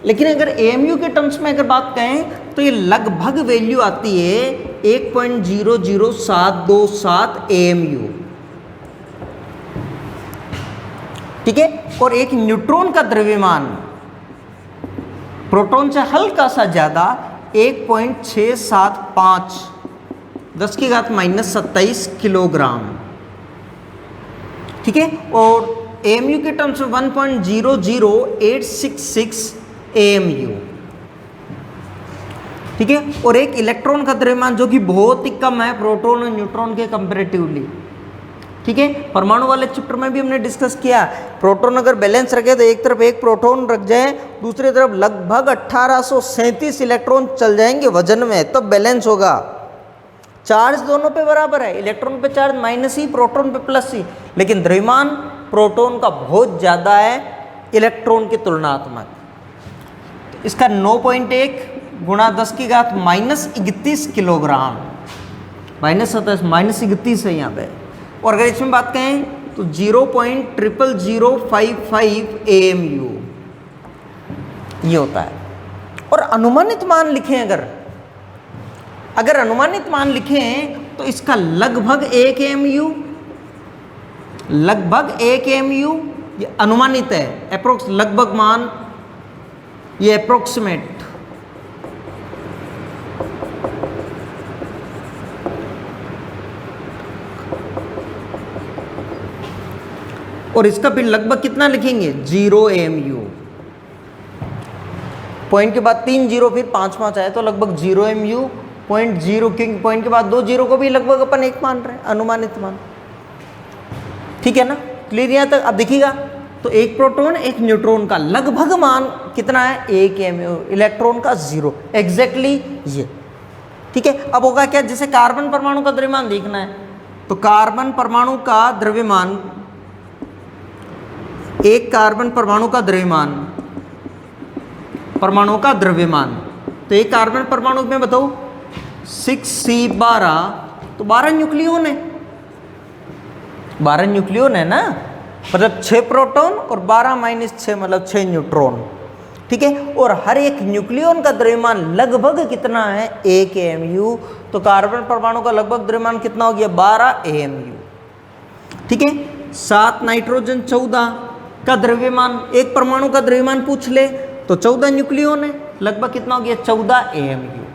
लेकिन अगर AMU के टर्म्स में अगर बात कहें तो ये लगभग वैल्यू आती है 1.00727 AMU, ठीक है। और एक न्यूट्रॉन का द्रव्यमान प्रोटॉन से हल्का सा ज्यादा 1.675 10⁻27 किलोग्राम, ठीक है। और AMU के टर्म्स में 1.00866 AMU, ठीक है। और एक इलेक्ट्रॉन का द्रव्यमान जो कि बहुत ही कम है प्रोटॉन और न्यूट्रॉन के कंपैरेटिवली, ठीक है। परमाणु वाले चैप्टर में भी हमने डिस्कस किया, प्रोटॉन अगर बैलेंस रखे तो एक तरफ एक प्रोटॉन रख जाए, दूसरी तरफ लगभग 1837 इलेक्ट्रॉन चल जाएंगे वजन में, तब बैलेंस होगा। चार्ज दोनों पे बराबर है, इलेक्ट्रॉन पे चार्ज -E, प्रोटॉन पे +E, लेकिन द्रव्यमान प्रोटॉन का बहुत ज़्यादा है इलेक्ट्रॉन के तुलनात्मक। इसका 9.1 गुणा 10⁻31 किलोग्राम, -31 है यहाँ पे। और अगर इसमें बात कहें तो 0.00055 AMU ये होता है। और अनुमानित मान लिखें, अगर अनुमानित मान लिखें तो इसका लगभग 1 AMU, लगभग 1 AMU ये अनुमानित है, अप्रोक्स लगभग मान, ये अप्रोक्सीमेट। और इसका फिर लगभग कितना लिखेंगे? 0 AMU। पॉइंट के बाद 3 0 फिर 5 5 आए तो लगभग 0 AMU 0.0, क्योंकि पॉइंट के बाद 2 जीरो को भी लगभग अपन 1 मान रहे हैं, अनुमानित मान। ठीक है ना, क्लियर यहाँ तक? अब देखिएगा, तो एक प्रोटॉन एक न्यूट्रॉन का लगभग मान कितना है, 1 mu, इलेक्ट्रॉन का 0, एग्जैक्टली ये। ठीक है, अब होगा क्या, जैसे कार्बन परमाणु का द्रव्यमान देखना है, तो कार्बन परमाणु का द्रव्यमान, एक कार्बन परमाणु का द्रव्यमान, परमाणु का द्रव्यमान, तो एक कार्बन परमाणु में बताओ 6C12, तो 12 न्यूक्लियन है, 12 न्यूक्लियन है ना, मतलब 6 प्रोटॉन और 12-6 मतलब 6 न्यूट्रॉन। ठीक है, और हर एक न्यूक्लियन का द्रव्यमान लगभग कितना है, 1 mu, तो कार्बन परमाणु का लगभग द्रव्यमान कितना हो गया, 12 mu। ठीक है, 7 नाइट्रोजन 14 का द्रव्यमान, एक परमाणु का द्रव्यमान पूछ ले तो 14 न्यूक्लियन है, लगभग कितना हो गया, 14 mu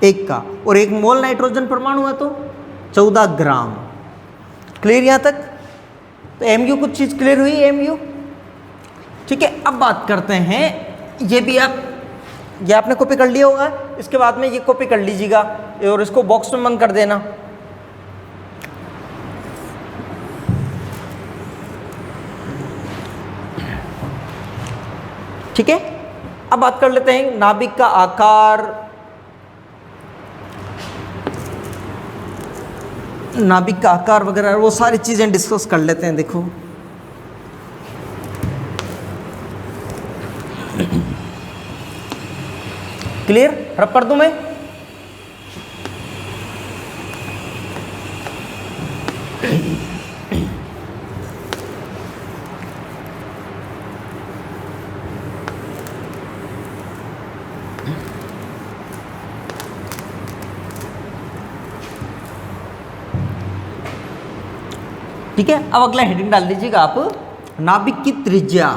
एक का, और एक मोल नाइट्रोजन परमाणु है तो 14 ग्राम। क्लियर यहाँ तक? तो mu कुछ चीज़ क्लियर हुई, mu। ठीक है, अब बात करते हैं, ये भी ये आपने कॉपी कर लिया होगा, इसके बाद में ये कॉपी कर लीजिएगा और इसको बॉक्स में बंद कर देना। ठीक है, अब बात कर लेते हैं नाभिक का आकार, नाभिक का आकार वगैरह, वो सारी चीजें डिस्कस कर लेते हैं। देखो क्लियर, रब कर दूं मैं? ठीक है, अब अगला हेडिंग डाल दीजिएगा आप, नाभिक की त्रिज्या।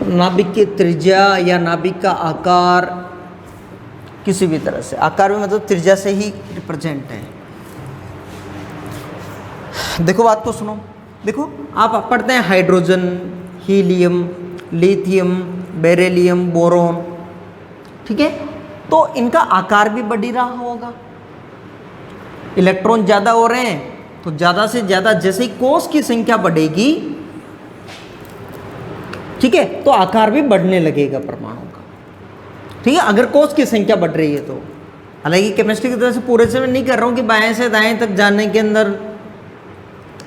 नाभिक की त्रिज्या या नाभिक का आकार, किसी भी तरह से, आकार में मतलब त्रिज्या से ही रिप्रेजेंट है। देखो बात को सुनो, देखो आप पढ़ते हैं hydrogen, helium, lithium, beryllium, boron. ठीक है, तो इनका आकार भी बढ़ ही रहा होगा, इलेक्ट्रॉन ज़्यादा हो रहे हैं तो ज़्यादा से ज़्यादा जैसे ही कोष की संख्या बढ़ेगी, ठीक है, तो आकार भी बढ़ने लगेगा परमाणु का। ठीक है, अगर कोष की संख्या बढ़ रही है तो, हालांकि केमिस्ट्री की तरह से पूरे से मैं नहीं कर रहा हूँ कि बाएं से दाएं तक जाने के अंदर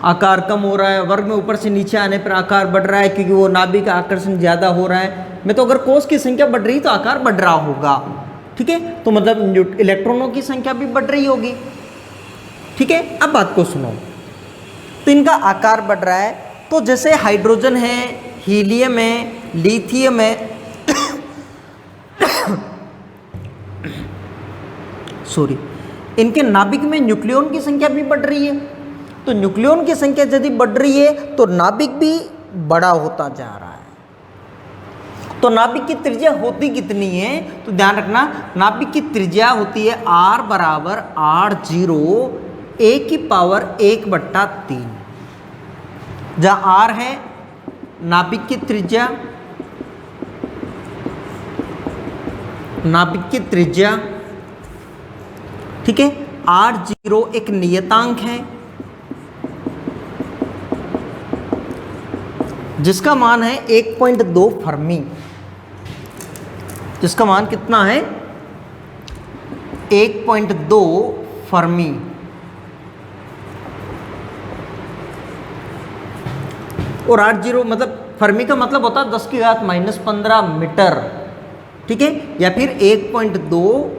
आकार कम हो रहा है, वर्ग में ऊपर से नीचे आने पर आकार बढ़ रहा है क्योंकि वो नाभिक का आकर्षण ज़्यादा हो रहा है। मैं तो अगर कोष की संख्या बढ़ रही तो आकार बढ़ रहा होगा। ठीक है, तो मतलब इलेक्ट्रॉनों की संख्या भी बढ़ रही होगी। ठीक है, अब बात को सुनो, तो इनका आकार बढ़ रहा है, तो जैसे हाइड्रोजन है, हीलियम है, लिथियम है, सॉरी, इनके नाभिक में न्यूक्लियन की संख्या भी बढ़ रही है। तो न्यूक्लियन की संख्या यदि बढ़ रही है तो नाभिक भी बड़ा होता जा रहा है। तो नाभिक की त्रिज्या होती कितनी है, तो ध्यान रखना, नाभिक की त्रिज्या होती है R बराबर R0 a⁻1/3, जहाँ R है नाभिक की त्रिज्या, नाभिक की त्रिज्या। ठीक है, R0 एक नियतांक है जिसका मान है 1.2 फर्मी, जिसका मान कितना है, 1.2 फर्मी। और R0 मतलब फर्मी का मतलब होता है 10⁻⁻15 मीटर। ठीक है, या फिर 1.2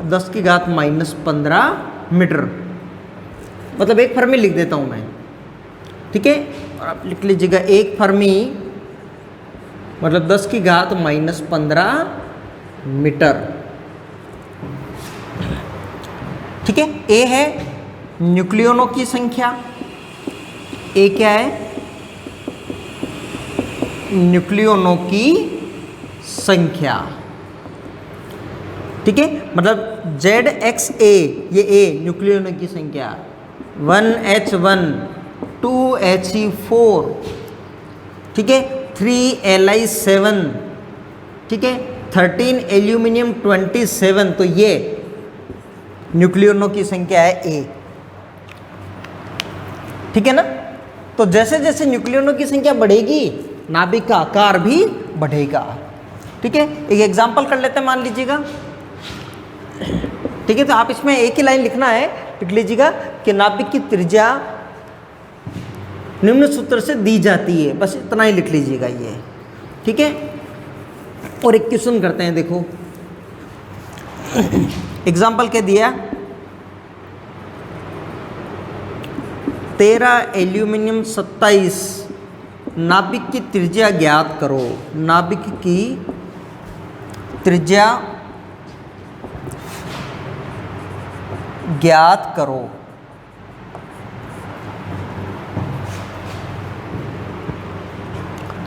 10⁻⁻15 मीटर, मतलब एक फर्मी लिख देता हूं मैं। ठीक है, और आप लिख लीजिएगा एक फर्मी मतलब 10⁻⁻15 मीटर। ठीक है, ए है न्यूक्लियनों की संख्या, ए क्या है, न्यूक्लियनों की संख्या। ठीक है, मतलब ZXA, ये ए न्यूक्लियनों की संख्या, 1H1 2He4, ठीक है, 3Li7, ठीक है, 13 एल्यूमिनियम 27, तो ये न्यूक्लियनों की संख्या है ए। ठीक है ना। तो जैसे जैसे न्यूक्लियनों की संख्या बढ़ेगी नाभिक का आकार भी बढ़ेगा। ठीक है, एक एग्जांपल कर लेते हैं, मान लीजिएगा। ठीक है, तो आप इसमें एक ही लाइन लिखना है, लिख लीजिएगा कि नाभिक की त्रिज्या निम्न सूत्र से दी जाती है, बस इतना ही लिख लीजिएगा ये। ठीक है, और एक क्वेश्चन करते हैं, देखो एग्जांपल क्या दिया, 13 एल्यूमिनियम 27 नाभिक की त्रिज्या ज्ञात करो। नाभिक की त्रिज्या ज्ञात करो।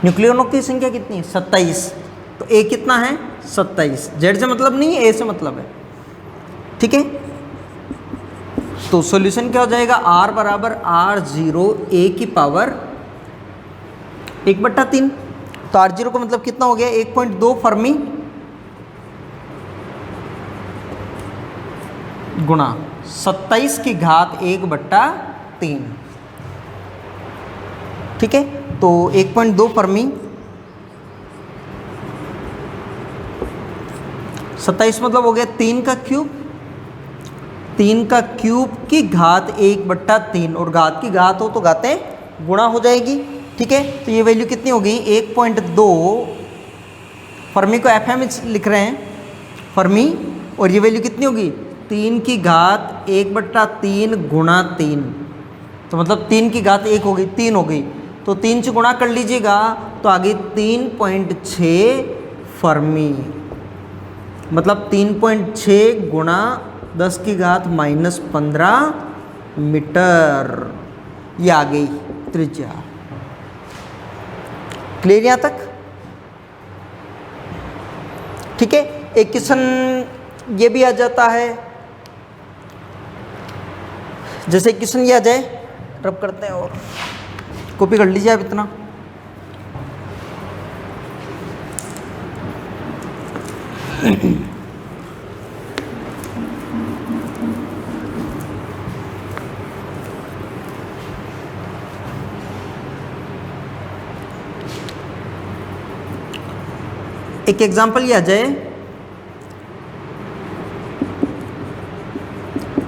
न्यूक्लियनों की संख्या कितनी है? 27। तो ए कितना है? 27। जेड से मतलब नहीं है, ए से मतलब है। ठीक है, तो सॉल्यूशन क्या हो जाएगा? R बराबर R0 ए की पावर 1/3। तो R0 का मतलब कितना हो गया? 1.2 फर्मी गुणा 27 की घात 1/3। ठीक है, तो 1.2 फर्मी 27 मतलब हो गया 3 का क्यूब, 3 का क्यूब की घात 1/3, और घात की घात हो तो घातें गुणा हो जाएगी। ठीक है, तो ये वैल्यू कितनी हो गई? 1.2 फर्मी को FM लिख रहे हैं फर्मी, और ये वैल्यू कितनी होगी? 3 की घात 1/3 गुणा 3, तो मतलब 3 की घात 1 हो गई, 3 हो गई, तो 3 से गुणा कर लीजिएगा तो आ गई 3.6 फर्मी, मतलब 3.6 गुणा 10 की घात -15 मीटर, ये आ गई त्रिज्या। क्लियर यहाँ तक? ठीक है, एक क्वेश्चन ये भी आ जाता है, जैसे क्वेश्चन ये आ जाए, रब करते हैं और कॉपी कर लीजिए आप इतना। एक एग्जांपल ये आ जाए,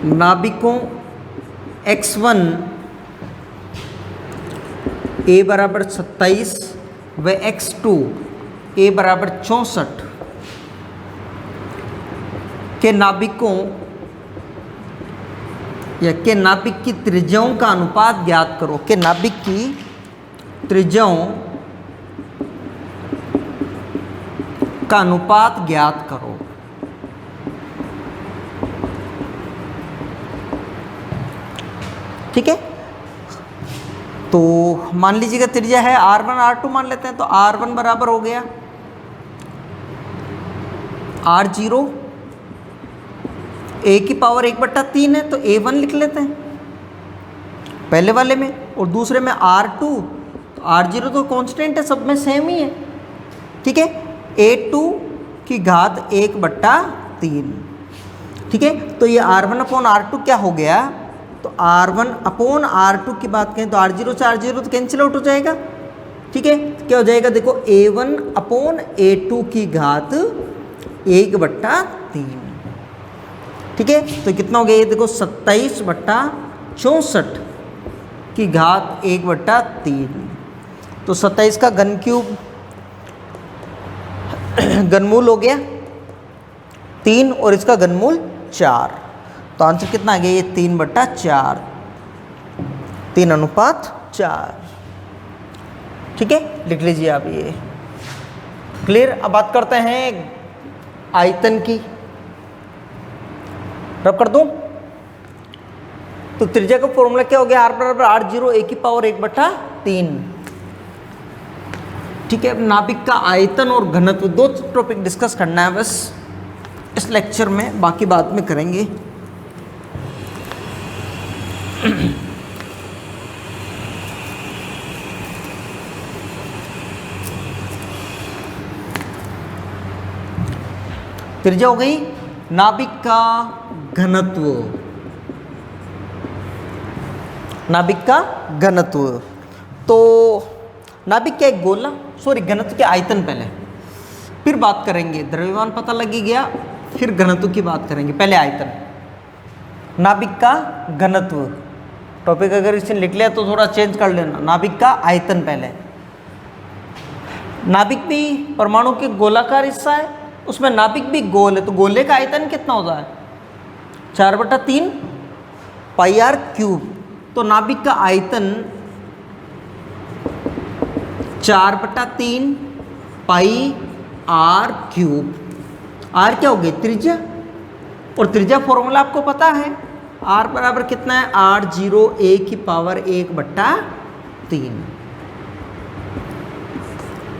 नाभिकों x1 a बराबर 27 व x2 a बराबर 64 के नाभिकों या के नाभिक की त्रिज्याओं का अनुपात ज्ञात करो। के नाभिक की त्रिज्याओं का अनुपात ज्ञात करो। ठीक है, तो मान लीजिएगा त्रिज्या है R1 R2 मान लेते हैं, तो R1 बराबर हो गया R0 a की पावर 1/3 है, तो A1 लिख लेते हैं पहले वाले में, और दूसरे में R2, तो R0 तो कांस्टेंट है, सब में सेम ही है। ठीक है, A2 की घात 1/3। ठीक है, तो ये R1/R2 क्या हो गया? तो R1/R2 की बात करें तो R0 से R0 तो कैंसिल आउट हो जाएगा। ठीक है, क्या हो जाएगा? देखो A1/A2 की घात 1/3। ठीक है, तो कितना हो गया? ये देखो 27/64 की घात 1/3, तो 27 का घन क्यूब घनमूल हो गया 3, और इसका घनमूल 4, तो आंसर कितना आ गया? ये 3/4, 3:4। ठीक है, लिख लीजिए आप ये। क्लियर? अब बात करते हैं आयतन की, रब कर दूं, तो त्रिज्या का फॉर्मूला क्या हो गया? R बराबर R0 a की पावर 1/3। ठीक है, अब नाभिक का आयतन और घनत्व 2 टॉपिक डिस्कस करना है बस इस लेक्चर में, बाकी बाद में करेंगे। त्रिज्या हो गई नाभिक का घनत्व, नाभिक का घनत्व। तो नाभिक क्या एक गोला, सॉरी घनत्व के आयतन पहले, फिर बात करेंगे द्रव्यमान पता लग ही गया, फिर घनत्व की बात करेंगे, पहले आयतन। नाभिक का घनत्व टॉपिक अगर इसने लिख लिया तो थोड़ा चेंज कर लेना। नाभिक का आयतन पहले, नाभिक भी परमाणु के गोलाकार हिस्सा है, उसमें नाभिक भी गोल है, तो गोले का आयतन कितना होता है 4/3 पाई आर क्यूब। तो नाभिक का आयतन 4/3 पाई आर क्यूब। आर क्या हो गई त्रिज्या, और त्रिज्या फॉर्मूला आपको पता है, आर बराबर कितना है r0 a की पावर 1/3।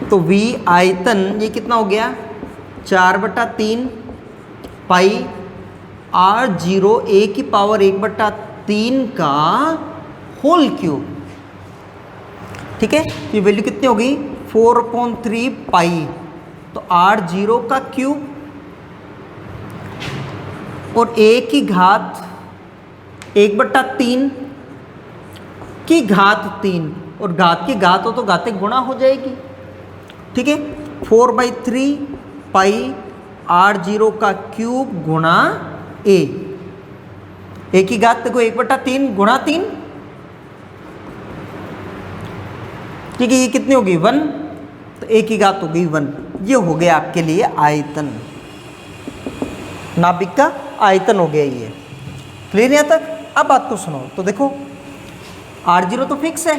तो v आयतन ये कितना हो गया 4/3 पाई r0 a की पावर 1/3 का होल क्यूब। ठीक है, ये वैल्यू कितनी हो गई 4/3 पाई, तो r0 का क्यूब और a की घात 1/3 की घात 3, और घात की घात हो तो घातिक गुणा हो जाएगी। ठीक है, 4/3 पाई r0 का क्यूब गुणा a, a की घात देखो 1/3 गुणा 3, ठीक है, ये कितनी होगी 1, तो a की घात हो गई 1। ये हो गया आपके लिए आयतन, नाभिक का आयतन हो गया ये। क्लियर यहाँ तक? अब बात को सुनो, तो देखो r0 तो फिक्स है,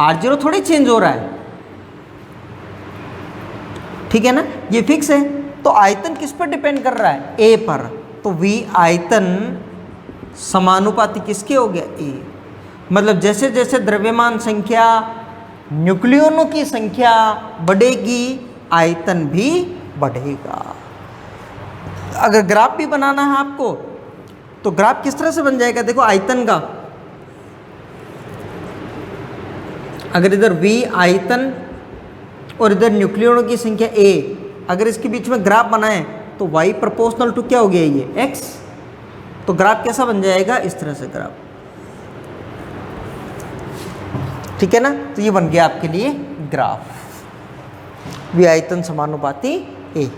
r0 थोड़ी चेंज हो रहा है, ठीक है ना, ये फिक्स है। तो आयतन किस पर डिपेंड कर रहा है a पर, तो v आयतन समानुपाती किसके हो गया a। मतलब जैसे जैसे द्रव्यमान संख्या न्यूक्लियनों की संख्या बढ़ेगी आयतन भी बढ़ेगा। अगर ग्राफ भी बनाना है आपको तो ग्राफ किस तरह से बन जाएगा, देखो आयतन का, अगर इधर v आयतन और इधर न्यूक्लियनों की संख्या a, अगर इसके बीच में ग्राफ बनाएं तो y प्रोपोर्शनल टू क्या हो गया ये x, तो ग्राफ कैसा बन जाएगा इस तरह से ग्राफ, ठीक है ना। तो ये बन गया आपके लिए ग्राफ v आयतन समानुपाती a।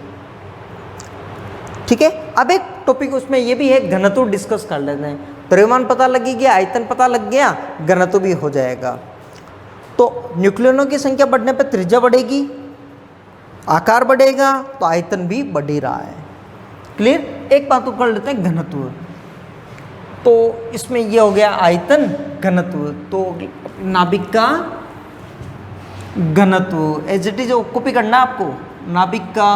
ठीक है, अब एक टॉपिक उसमें ये भी है, घनत्व डिस्कस कर लेते हैं। द्रव्यमान पता लग गया, आयतन पता लग गया, घनत्व भी हो जाएगा। तो न्यूक्लियनों की संख्या बढ़ने पर त्रिज्या बढ़ेगी, आकार बढ़ेगा, तो आयतन भी बढ़ ही रहा है। क्लियर? एक बात तो कर लेते हैं घनत्व, तो इसमें ये हो गया आयतन घनत्व, तो नाभिक का घनत्व एज इट इज कॉपी करना आपको, नाभिक का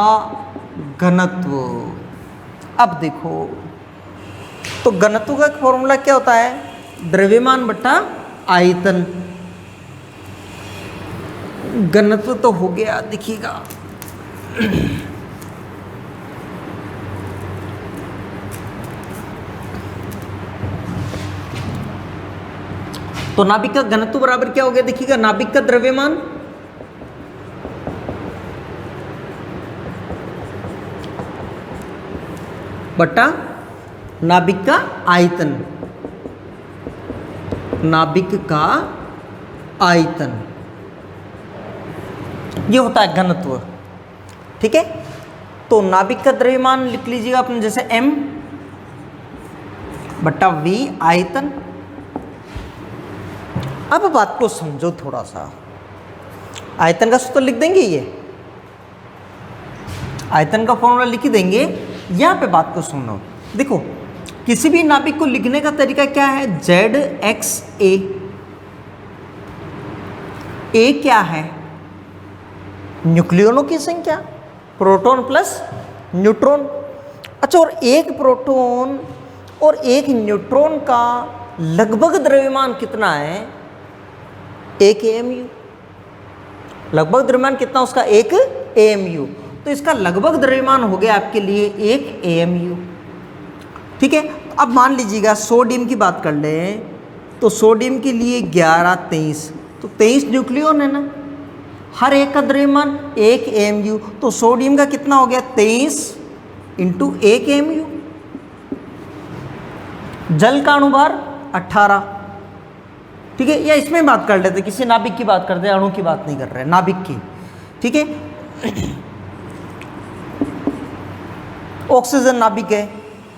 घनत्व। अब देखो तो घनत्व का फॉर्मूला क्या होता है, द्रव्यमान बटा आयतन। घनत्व तो हो गया, देखिएगा तो नाभिक का घनत्व बराबर क्या हो गया, देखिएगा नाभिक का द्रव्यमान बटा नाभिक का आयतन, नाभिक का आयतन, ये होता है घनत्व। ठीक है, तो नाभिक का द्रव्यमान लिख लीजिएगा अपने जैसे m बटा v आयतन। अब बात को समझो थोड़ा सा, आयतन का सूत्र लिख देंगे, ये आयतन का फॉर्मूला लिख ही देंगे। यहाँ पे बात को सुनो, देखो किसी भी नाभिक को लिखने का तरीका क्या है, जेड एक्स ए। ए क्या है, न्यूक्लियनों की संख्या, प्रोटॉन प्लस न्यूट्रॉन। अच्छा, और एक प्रोटॉन और एक न्यूट्रॉन का लगभग द्रव्यमान कितना है, 1 AMU। लगभग द्रव्यमान कितना उसका, 1 AMU। तो इसका लगभग द्रव्यमान हो गया आपके लिए 1 AMU। ठीक है, अब मान लीजिएगा सोडियम की बात कर लें, तो सोडियम के लिए 11 23, तो 23 न्यूक्लियन है ना, हर एक का द्रव्यमान 1 AMU। तो सोडियम का कितना हो गया 23 इंटू 1 mu। जल का अणुभार 18, ठीक है। या इसमें बात कर लेते, किसी नाभिक की बात करते हैं, अणु की बात नहीं कर रहे, नाभिक की, ठीक है। ऑक्सीजन नाभिक है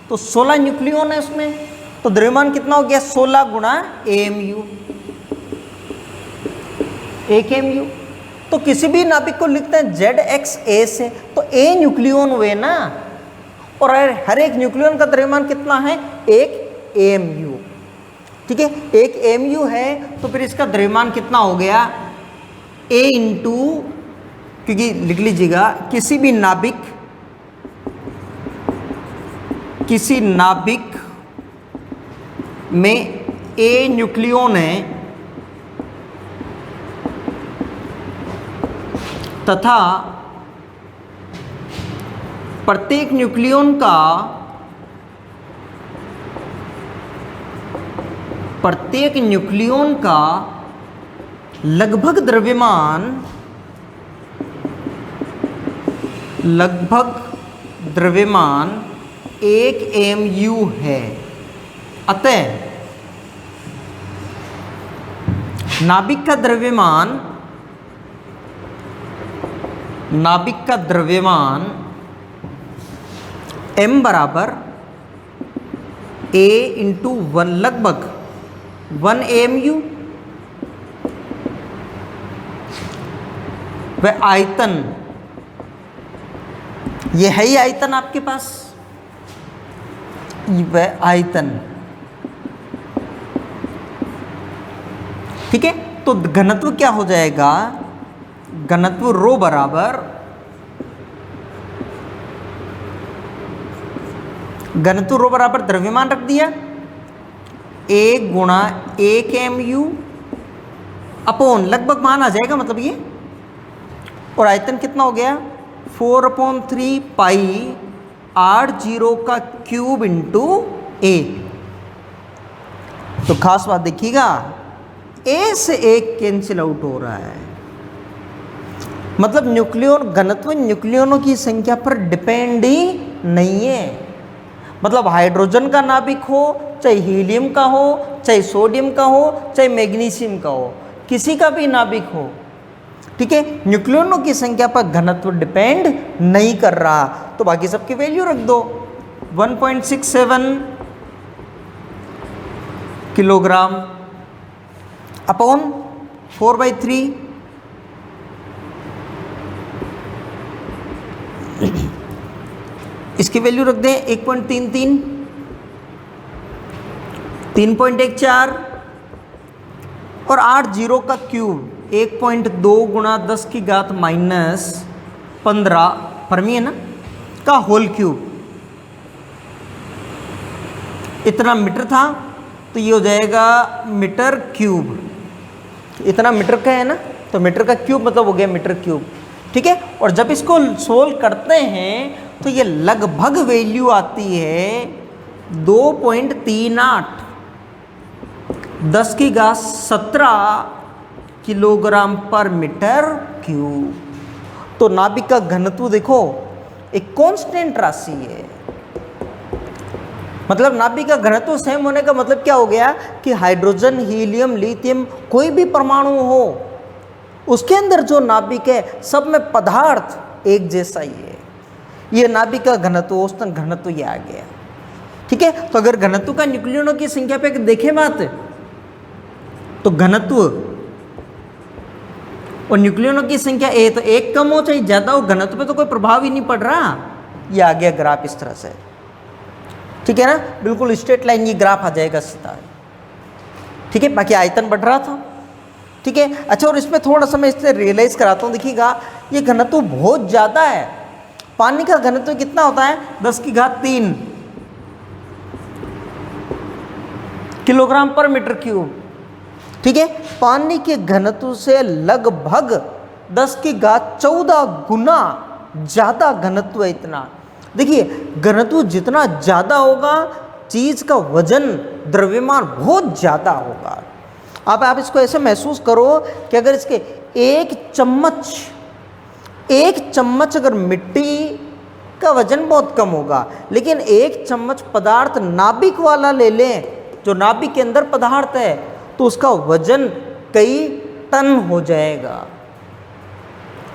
तो 16 न्यूक्लियन है उसमें, तो द्रव्यमान कितना हो गया 16 गुणा AMU, 1 AMU। तो किसी भी नाभिक को लिखते हैं ZXA से, तो A न्यूक्लियन हुए ना, और हर एक न्यूक्लियन का द्रव्यमान कितना है 1 AMU, ठीक है। 1 AMU है तो फिर इसका द्रव्यमान कितना हो गया A इंटू, क्योंकि लिख लीजिएगा किसी नाभिक में A न्यूक्लियन है तथा प्रत्येक न्यूक्लियन का लगभग द्रव्यमान 1 AMU है। अतः नाभिक का द्रव्यमान m बराबर A इंटू 1 लगभग 1 AMU, वह आयतन, ये है ही आयतन आपके पास, वह आयतन, ठीक है। तो घनत्व क्या हो जाएगा, घनत्व रो बराबर द्रव्यमान रख दिया 1 गुणा 1 AMU अपॉन लगभग मान आ जाएगा, मतलब ये, और आयतन कितना हो गया 4/3 पाई r0 का क्यूब इंटू A। तो खास बात देखिएगा, A से 1 कैंसिल आउट हो रहा है, मतलब घनत्व न्यूक्लियनों की संख्या पर डिपेंड ही नहीं है। मतलब हाइड्रोजन का नाभिक हो, चाहे हीलियम का हो, चाहे सोडियम का हो, चाहे मैग्नीशियम का हो, किसी का भी नाभिक हो, ठीक है, न्यूक्लियनों की संख्या पर घनत्व डिपेंड नहीं कर रहा। तो बाकी सबकी वैल्यू रख दो, 1.67 किलोग्राम अपॉन 4/3, इसकी वैल्यू रख दें 1.33, 3.14 और r0 का क्यूब 1.2 गुणा 10 की घात -15 फर्मी है ना का होल क्यूब, इतना मीटर था तो ये हो जाएगा मीटर क्यूब, इतना मीटर का है ना, तो मीटर का क्यूब मतलब हो गया मीटर क्यूब, ठीक है। और जब इसको सोल्व करते हैं तो ये लगभग वैल्यू आती है 2.38 10 की घात 17 किलोग्राम पर मीटर क्यूब। तो नाभिक का घनत्व देखो एक कांस्टेंट राशि है, मतलब नाभिक का घनत्व सेम होने का मतलब क्या हो गया कि हाइड्रोजन, हीलियम, लिथियम कोई भी परमाणु हो उसके अंदर जो नाभिक है सब में पदार्थ एक जैसा ही है। ये नाभिक का घनत्व, औसतन घनत्व ये आ गया, ठीक है। तो अगर घनत्व का न्यूक्लियनों की संख्या पे देखें बात, तो घनत्व और न्यूक्लियनों की संख्या ए, तो एक कम हो चाहे ज्यादा हो, घनत्व पे तो कोई प्रभाव ही नहीं पड़ रहा। ये आ गया ग्राफ इस तरह से, ठीक है ना, बिल्कुल स्ट्रेट लाइन ये ग्राफ आ जाएगा सीधा, ठीक है। बाकी आयतन बढ़ रहा था, ठीक है। अच्छा, और इसमें थोड़ा सा मैं इससे रियलाइज कराता हूँ, देखिएगा ये घनत्व बहुत ज़्यादा है। पानी का घनत्व कितना होता है 10 की घात 3 किलोग्राम पर मीटर क्यूब, ठीक है। पानी के घनत्व से लगभग 10 की घात 14 गुना ज़्यादा घनत्व है। इतना देखिए, घनत्व जितना ज़्यादा होगा चीज़ का वजन, द्रव्यमान बहुत ज़्यादा होगा। अब आप इसको ऐसे महसूस करो कि अगर इसके एक चम्मच अगर मिट्टी का वजन बहुत कम होगा। लेकिन 1 चम्मच पदार्थ नाभिक वाला ले लें, जो नाभिक के अंदर पदार्थ है, तो उसका वजन कई टन हो जाएगा।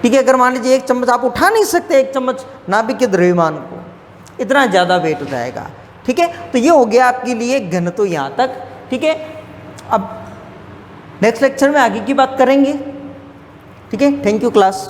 ठीक है, अगर मान लीजिए 1 चम्मच आप उठा नहीं सकते, 1 चम्मच नाभिक के द्रव्यमान को, इतना ज़्यादा वेट हो जाएगा। ठीक है, तो ये हो गया आपके लिए घनत्व यहाँ तक। ठीक है, अब नेक्स्ट लेक्चर में आगे की बात करेंगे। ठीक है, थैंक यू क्लास।